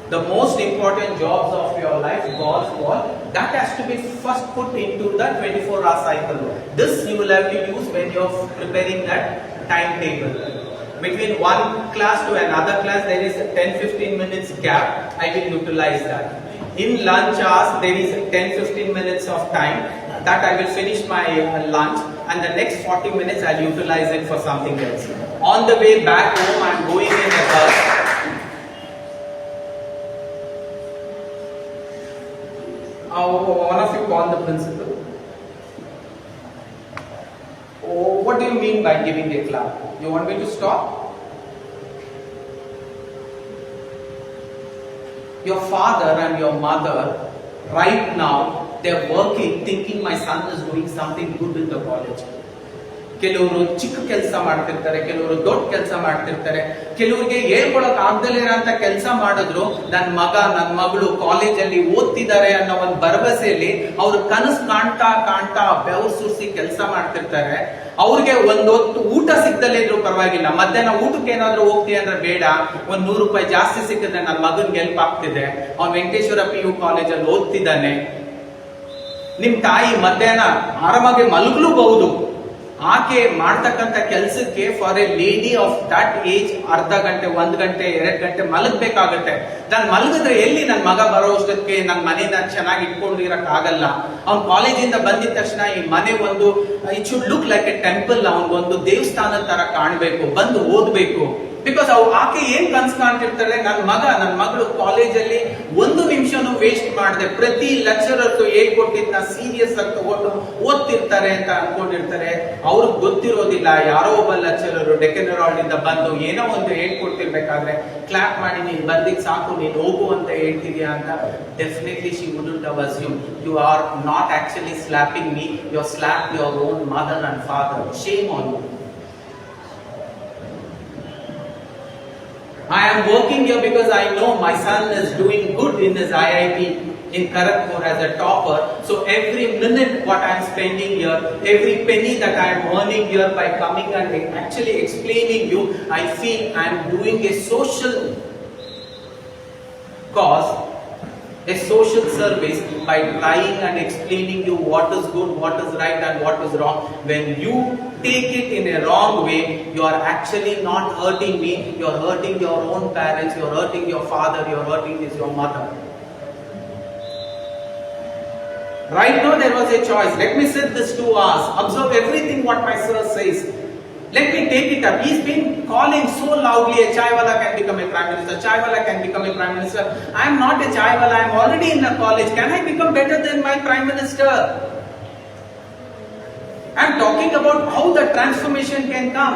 The most important jobs of your life, golf ball, that has to be first put into the 24-hour cycle. This you will have to use when you are preparing that timetable. Between one class to another class, there is a 10-15 minutes gap. I will utilize that. In lunch hours, there is 10-15 minutes of time that I will finish my lunch, and the next 40 minutes I will utilize it for something else. On the way back home, I am going in a bus. One of you call the principal. Oh, what do you mean by giving a clap? You want me to stop? Your father and your mother, right now, they are working, thinking my son is doing something good in the college. ಕೆಲವರು ಚಿಕ್ಕ ಕೆಲಸ ಮಾಡ್ತಿರ್ತಾರೆ, ಕೆಲವರು ದೊಡ್ಡ ಕೆಲಸ ಮಾಡ್ತಿರ್ತಾರೆ, ಕೆಲವರಿಗೆ ಹೇಳ್ಕೊಳಕ್ ಆಗ್ದಲೇ ಇರೋಂತ ಕೆಲಸ ಮಾಡಿದ್ರು ನನ್ನ ಮಗ ನನ್ನ ಮಗಳು ಕಾಲೇಜಲ್ಲಿ ಓದ್ತಿದ್ದಾರೆ ಅನ್ನೋ ಒಂದು ಭರವಸೆಯಲ್ಲಿ ಅವ್ರು ಕನಸು ಕಾಣ್ತಾ ಬೆವರು ಸುರಿಸಿ ಕೆಲಸ ಮಾಡ್ತಿರ್ತಾರೆ. ಅವ್ರಿಗೆ ಒಂದೊತ್ತು ಊಟ ಸಿಗ್ದಲೇ ಇದ್ರು ಪರವಾಗಿಲ್ಲ, ಮಧ್ಯಾಹ್ನ ಊಟಕ್ಕೆ ಏನಾದ್ರು ಹೋಗ್ತೀವಿ ಅಂದ್ರೆ ಬೇಡ, ಒಂದ್ 100 ರೂಪಾಯಿ ಜಾಸ್ತಿ ಸಿಕ್ಕಿದ್ರೆ ನನ್ನ ಮಗನ್ಗೆ ಹೆಲ್ಪ್ ಆಗ್ತಿದೆ, ಅವ್ನು ವೆಂಕಟೇಶ್ವರ PU ಕಾಲೇಜಲ್ಲಿ ಓದ್ತಿದ್ದಾನೆ. ನಿಮ್ ತಾಯಿ ಮಧ್ಯಾಹ್ನ ಆರಾಮಾಗಿ ಮಲಗಲೂಬಹುದು. ಆಕೆ ಮಾಡ್ತಕ್ಕಂಥ ಕೆಲಸಕ್ಕೆ for A lady of that age ಅರ್ಧ ಗಂಟೆ 1 ಗಂಟೆ 2 ಗಂಟೆ ಮಲಗಬೇಕಾಗತ್ತೆ. ನಾನು ಮಲಗಿದ್ರೆ ಎಲ್ಲಿ ನನ್ನ ಮಗ ಬರೋ ಅಷ್ಟಕ್ಕೆ ನನ್ನ ಮನೇನ ಚೆನ್ನಾಗಿ ಇಟ್ಕೊಂಡಿರಕ್ ಆಗಲ್ಲ. ಅವ್ನ್ ಕಾಲೇಜಿಂದ ಬಂದಿದ ತಕ್ಷಣ ಈ ಮನೆ it should look like A temple, ಅವನಿಗೊಂದು ದೇವಸ್ಥಾನದ ತರ ಕಾಣ್ಬೇಕು, ಬಂದು ಓದ್ಬೇಕು. ಬಿಕಾಸ್ ಆಕೆ ಏನ್ ಕನ್ಸ್ ಕಾಣ್ತಿರ್ತಾಳೆ, ನನ್ನ ಮಗಳು ಕಾಲೇಜಲ್ಲಿ ಒಂದು ನಿಮಿಷನೂ ವೇಸ್ಟ್ ಮಾಡದೆ ಪ್ರತಿ ಲೆಕ್ಚರರ್ ಹೇಳ್ಕೊಟ್ಟಿದ್ನ ಸೀರಿಯಸ್ ಆಗಿ ತಗೊಂಡು ಓದ್ತಿರ್ತಾರೆ ಅಂತ ಅನ್ಕೊಂಡಿರ್ತಾರೆ. ಅವ್ರಿಗೆ ಗೊತ್ತಿರೋದಿಲ್ಲ ಯಾರೋ ಒಬ್ಬ ಲೆಕ್ಚರರ್ ಡೆಕೆನರಾಲ್ಡ್ ಇಂದ ಬಂದು ಏನೋ ಒಂದು ಹೇಳ್ಕೊಡ್ತಿರ್ಬೇಕಾದ್ರೆ ಕ್ಲಾಪ್ ಮಾಡಿ ನೀನ್ ಬಂದಿದ್ ಸಾಕು ನೀನ್ ಹೋಗು ಅಂತ ಹೇಳ್ತಿದ್ಯಾ ಅಂತ. Definitely she wouldn't have assume. You are not actually slapping me, you are slap your own mother and father. Shame on you. I am working here because I know my son is doing good in his IIT in Kharagpur as a topper. So every minute what I am spending here, every penny that I am earning here by coming and actually explaining you, I feel I am doing a social cause, a social service by trying and explaining you what is good, what is right and what is wrong. When you take it in a wrong way, you are actually not hurting me, you are hurting your own parents, you are hurting your father, you are hurting your mother. Right now there was a choice. Let me sit this 2 hours, observe everything what my sir says. Let me take it up. He's been calling so loudly, a chaiwala can become a prime minister, chaiwala can become a prime minister. I am not a chaiwala, I am already in a college. Can I become better than my prime minister? I am talking about how the transformation can come.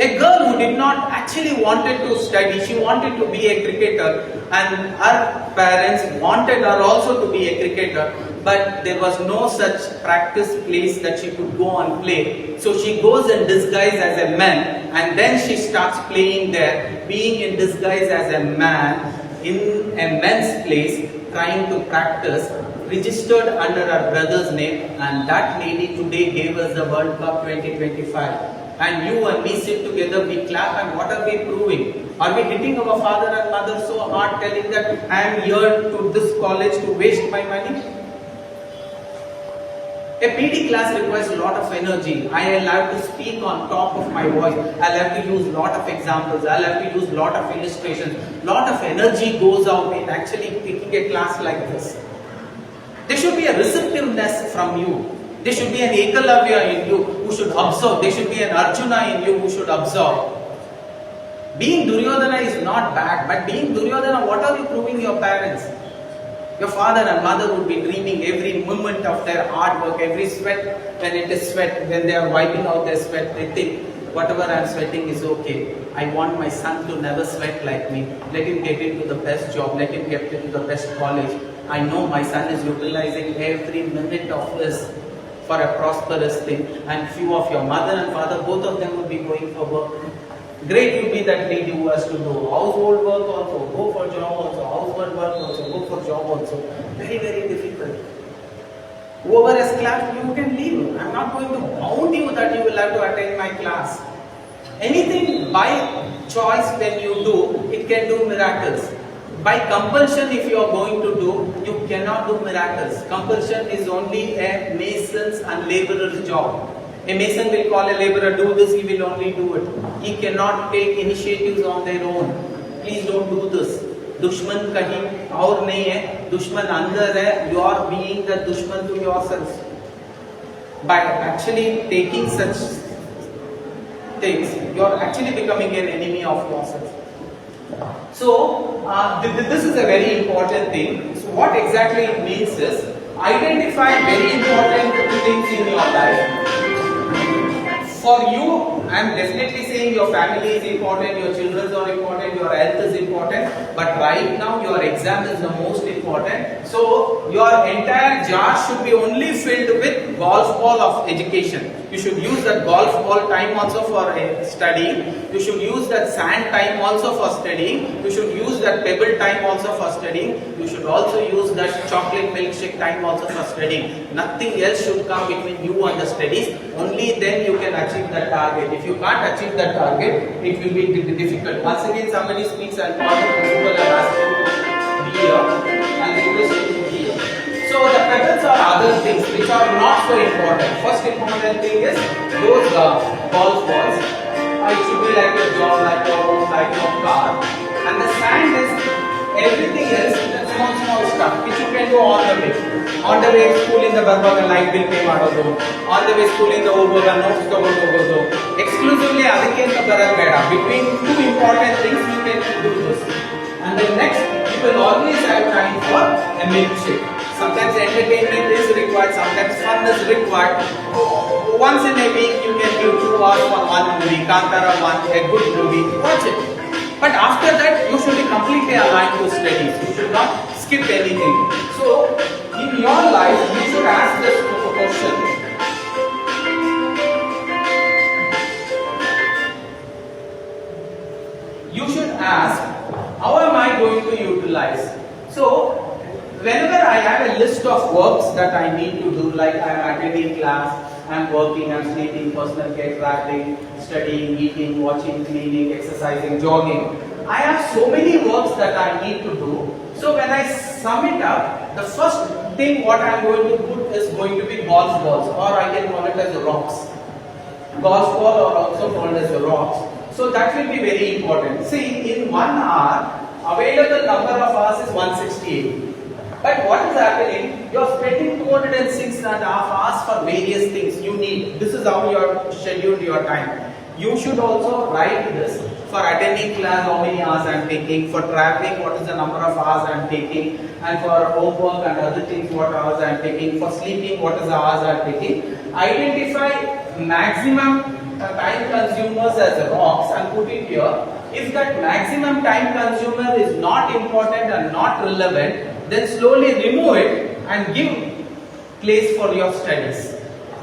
A girl who did not actually wanted to study, she wanted to be a cricketer and her parents wanted her also to be a cricketer, but there was no such practice place that she could go and play. So she goes in disguise as a man and then she starts playing there, being in disguise as a man in a men's place, trying to practice, registered under her brother's name, and that lady today gave us the World Cup 2025. And you and me sit together, we clap, and what are we proving? Are we hitting our father and mother so hard, telling that I am here to this college to waste my money? A PD class requires a lot of energy. I'll have to speak on top of my voice. I'll have to use a lot of examples. I'll have to use a lot of illustrations. Lot of energy goes out in actually taking a class like this. There should be a receptiveness from you. There should be an Ekalavya in you who should observe. There should be an Arjuna in you who should observe. Being Duryodhana is not bad, but being Duryodhana, what are you proving your parents? Your father and mother would be dreaming every moment of their hard work, every sweat. When it is sweat, when they are wiping out their sweat, they think, whatever I am sweating is okay. I want my son to never sweat like me. Let him get into the best job. Let him get into the best college. I know my son is utilizing every minute of this for a prosperous thing. And few of your mother and father, both of them will be going for work. Great will be that lady who has to do household work also, go for job also, household work also, go for job also. Very, very difficult. Whoever has clapped, you can leave. I am not going to bound you that you will have to attend my class. Anything by choice when you do, it can do miracles. By compulsion, if you are going to do, you cannot do miracles. Compulsion is only a mason's and laborer's job. A mason will call a laborer, do this, he will only do it. He cannot take initiatives on their own. Please don't do this. Dushman kahin aur nahi hai, dushman andar hai, you are being the dushman to yourself. By actually taking such things, you are actually becoming an enemy of yourself. So, this is a very important thing. So, what exactly it means is, identify very important things in your life. For you, I am definitely saying your family is important, your children are important, your health is important, but right now your exam is the most important. So, your entire jar should be only filled with golf ball of education. You should use that golf ball time also for studying. You should use that sand time also for studying. You should use that pebble time also for studying. You should also use that chocolate milkshake time also for studying. Nothing else should come between you and the studies. Only then you can achieve that target. If you can't achieve that target, it will be difficult. Once again, somebody speaks, I'll call the principal and ask him to be here and request him to be here. So the pebbles are other things which are not so important. First important thing is those golf balls. It should be like your job, like your home, like your car. And the sand is everything else, that small stuff which you can do on the way. On the way ಸ್ಕೂಲಿಂದ ಬರುವಾಗ light bill pay ಮಾಡೋದು, on the way ಸ್ಕೂಲಿಂದ ಹೋಗುವಾಗ notes ತಗೊಂಡು ಹೋಗೋದು, exclusively ಅದಕ್ಕೆ ಅಂತ ಬರೋದು ಬೇಡ. Between two important things you can do this. And then next, you will always have time for a milkshake. Sometimes entertainment is required, sometimes fun is required. Once in a week you can give 2 hours for one movie, Kantara 1, a good movie, watch it. But after that you should be completely aligned to studies. You should not skip anything. So in your life you should ask this question. You should ask, how am I going to utilize? So whenever I have a list of works that I need to do, like I am attending class, I am working, I am sleeping, personal care, traveling, studying, eating, watching, cleaning, exercising, jogging. I have so many works that I need to do. So when I sum it up, the first thing what I am going to put is going to be golf balls, or I can call it as rocks. Golf ball are also called as rocks. So that will be very important. See, in 1 hour, available number of hours is 168. But what is happening? You are spending 206.5 hours for various things you need. This is how you are scheduled your time. You should also write this. For attending class, how many hours I am taking. For traveling, what is the number of hours I am taking. And for homework and other things, what hours I am taking. For sleeping, what is the hours I am taking. Identify maximum time consumers as rocks and put it here. If that maximum time consumer is not important and not relevant, then slowly remove it and give place for your studies.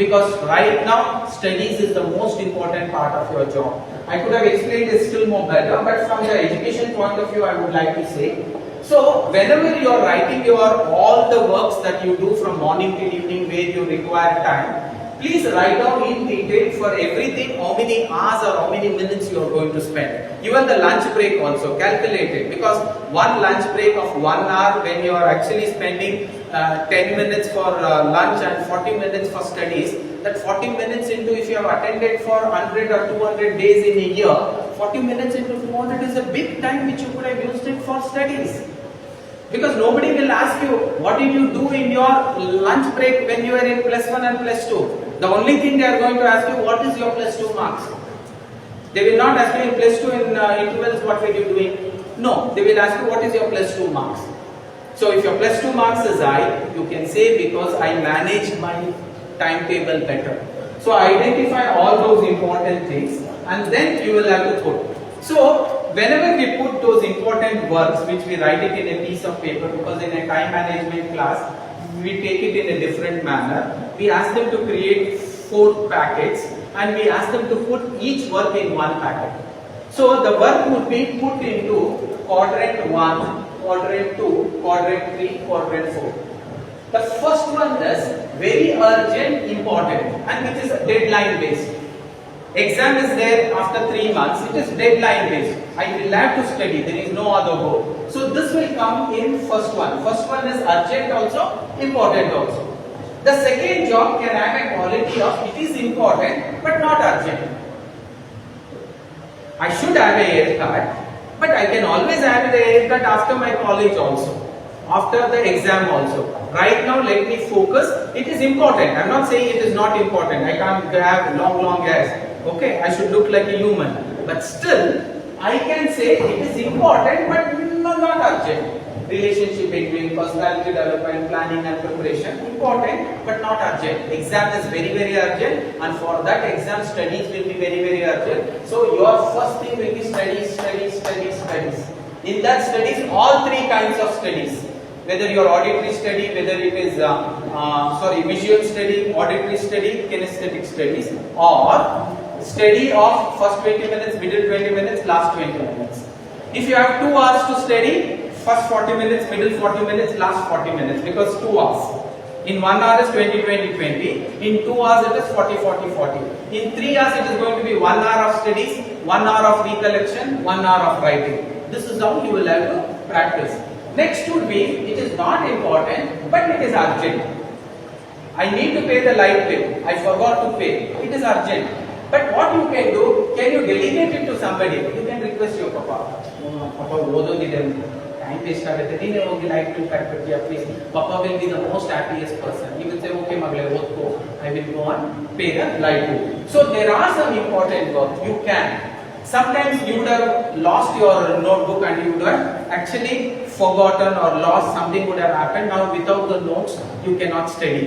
Because right now, studies is the most important part of your job. I could have explained it still more better, but from the education point of view, I would like to say. So, whenever you are writing all the works that you do from morning till evening where you require time, please write down in detail for everything how many hours or how many minutes you are going to spend. Even the lunch break also, calculate it, because one lunch break of 1 hour when you are actually spending 10 minutes for lunch and 40 minutes for studies, that 40 minutes into, if you have attended for 100 or 200 days in a year, 40 minutes into 200 is a big time which you could have used it for studies. Because nobody will ask you, what did you do in your lunch break when you were in +1 and +2? The only thing they are going to ask you, what is your +2 marks? They will not ask you in +2 in intervals, what were you doing? No, they will ask you, what is your +2 marks? So if your +2 marks is high, you can say, because I managed my timetable better. So identify all those important things and then you will have to put. So whenever we put those important works, which we write it in a piece of paper, because in a time management class, we take it in a different manner. We ask them to create 4 packets and we ask them to put each work in 1 packet. So the work would be put into quadrant 1, quadrant 2, quadrant 3, quadrant 4. The first one is very urgent, important, and which is deadline based. Exam is there after 3 months, it is deadline based. I will have to study, there is no other go. So this will come in first one. First one is urgent also, important also. The second job can have a quality of it is important but not urgent. I should have a haircut, but I can always have the haircut after my college also, after the exam also. Right now let me focus, it is important. I am not saying it is not important. I can't have long hairs. Okay, I should look like a human. But still, I can say it is important but not urgent. Relationship between personality development, planning and preparation, important but not urgent. Exam is very urgent, and for that exam studies will be very urgent. So your first thing will be studies. In that studies, all 3 kinds of studies. Whether your auditory study, whether it is visual study, auditory study, kinesthetic studies, or study of first 20 minutes, middle 20 minutes, last 20 minutes. If you have 2 hours to study, first 40 minutes, middle 40 minutes, last 40 minutes, because 2 hours. In 1 hour is 20. In 2 hours it is 40. In 3 hours it is going to be 1 hour of studies, 1 hour of recollection, 1 hour of writing. This is how you will have to practice. Next would be, it is not important but it is urgent. I need to pay the light bill, I forgot to pay, it is urgent. But what you can do, can you delegate it to somebody? You can request your papa. Papa, time waste ಆಗುತ್ತೆ ನೀನೇ ಹೋಗಿ light bill ಕಟ್ಬಿಡ್ತೀಯ please ಪಪ್ಪ will be the most happiest person he will say okay ಮಗಳೇ ಓದ್ಕೋ I will go and pay the light bill so there are some important work you can sometimes you would have lost your notebook and you would have actually forgotten or lost something would have happened now without the notes you cannot study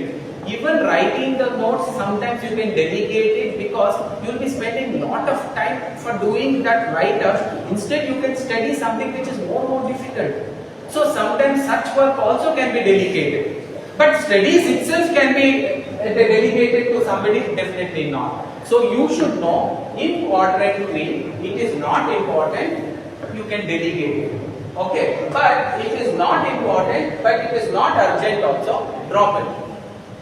even writing the notes sometimes you can delegate it because you will be spending lot of time for doing that write-up instead you can study something which is more difficult so sometimes such work also can be delegated but studies itself can be delegated to somebody definitely not so you should know in quadrant 3 it is not important you can delegate it okay but it is not important but it is not urgent also drop it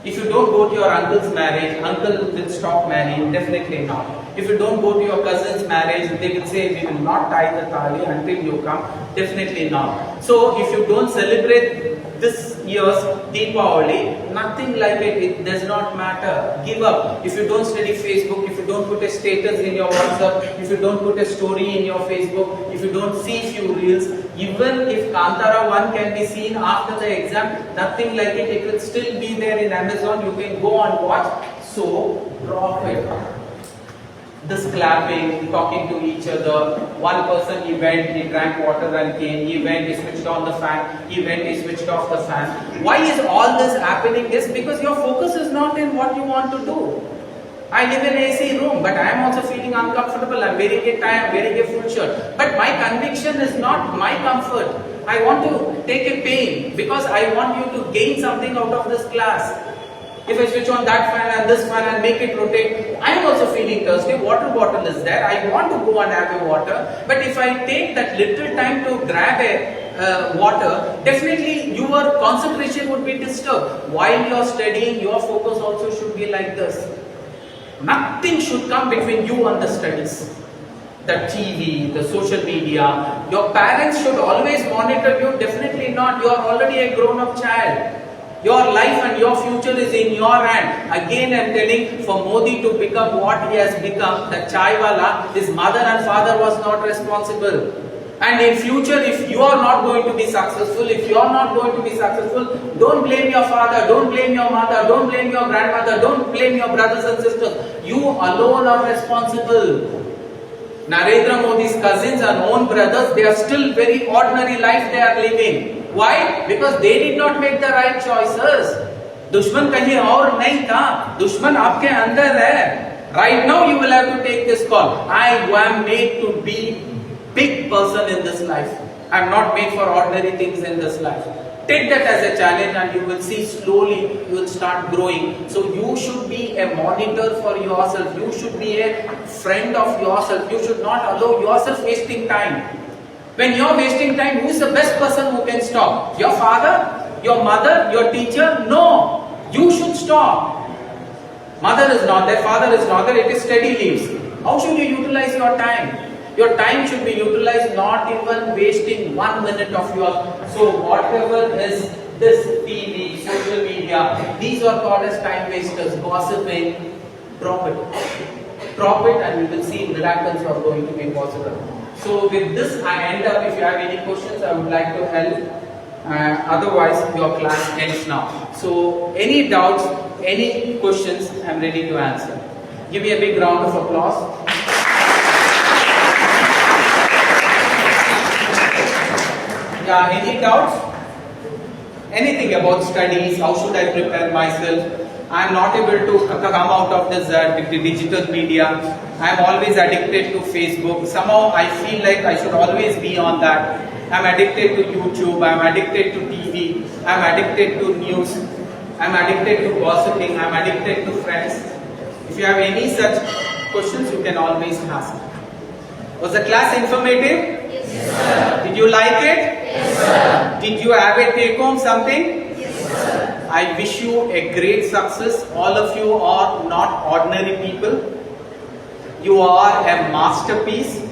if you don't go to your uncle's marriage uncle will stop marrying definitely not if you don't go to your cousin's marriage they will say we will not tie the thali until you come definitely not so if you don't celebrate this year's Deepavali nothing like it does not matter give up if you don't study Facebook if you don't put a status in your WhatsApp if you don't put a story in your Facebook if you don't see few reels even if Kantara 1 can be seen after the exam nothing like it will still be there in Amazon you can go and watch so drop it this clapping, talking to each other. One person he went, he drank water and came. He went, he switched on the fan. He went, he switched off the fan. Why is all this happening? Is because your focus is not in what you want to do. I live in an AC room, but I am also feeling uncomfortable. I'm wearing a tie, I'm wearing a full shirt. But my conviction is not my comfort. I want to take a pain because I want you to gain something out of this class. If I switch on that fan and this fan and make it rotate, I am also feeling thirsty. Water bottle is there. I want to go and have a water. But if I take that little time to grab a water, definitely your concentration would be disturbed. While you are studying, your focus also should be like this. Nothing should come between you and the studies. The TV, the social media. Your parents should always monitor you. Definitely not. You are already a grown-up child. Your life and your future is in your hand. Again I am telling for Modi to become what he has become, the chai wala, his mother and father was not responsible. And in future if you are not going to be successful, if you are not going to be successful, don't blame your father, don't blame your mother, don't blame your grandmother, don't blame your brothers and sisters. You alone are responsible. Narendra Modi's cousins and own brothers, they are still very ordinary life they are living. Why? Because they did not make the right choices. दुश्मन कहीं और नहीं था, दुश्मन आपके अंदर है. Right now you will have to take this call. I am made to be big person in this life. I am not made for ordinary things in this life. Take that as a challenge and you will see slowly you will start growing. So you should be a monitor for yourself. You should be a friend of yourself. You should not allow yourself wasting time. When you are wasting time, who is the best person who can stop? Your father? Your mother? Your teacher? No. You should stop. Mother is not there, father is not there, it is study leaves. How should you utilize your time? Your time should be utilized, not even wasting 1 minute of your. So whatever is this TV, social media, these are called as time wasters, gossiping. Drop it. Drop it and you will see miracles are going to be possible. So with this I end up. If you have any questions I would like to help. Otherwise your class ends now. So any doubts, any questions, I am ready to answer. Give me a big round of applause. Yeah, any doubts? Anything about studies? How should I prepare myself? I am not able to come out of this digital media. I am always addicted to Facebook. Somehow I feel like I should always be on that. I am addicted to YouTube. I am addicted to TV. I am addicted to news. I am addicted to gossiping. I am addicted to friends. If you have any such questions, you can always ask. Was the class informative? Yes, sir. Did you like it? Yes, sir. Did you have a take home something? Yes, sir. I wish you a great success. All of you are not ordinary people. You are a masterpiece.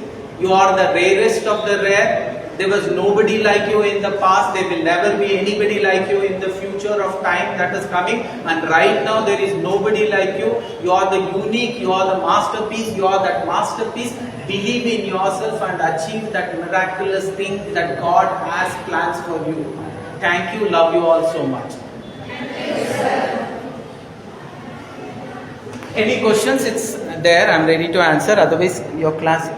You are the rarest of the rare. There was nobody like you in the past. There will never be anybody like you in the future of time that is coming. And right now there is nobody like you. You are the unique, you are the masterpiece, you are that masterpiece. Believe in yourself and achieve that miraculous thing that God has plans for you. Thank you. Love you all so much. Any questions? It's there. I'm ready to answer. Otherwise, your class.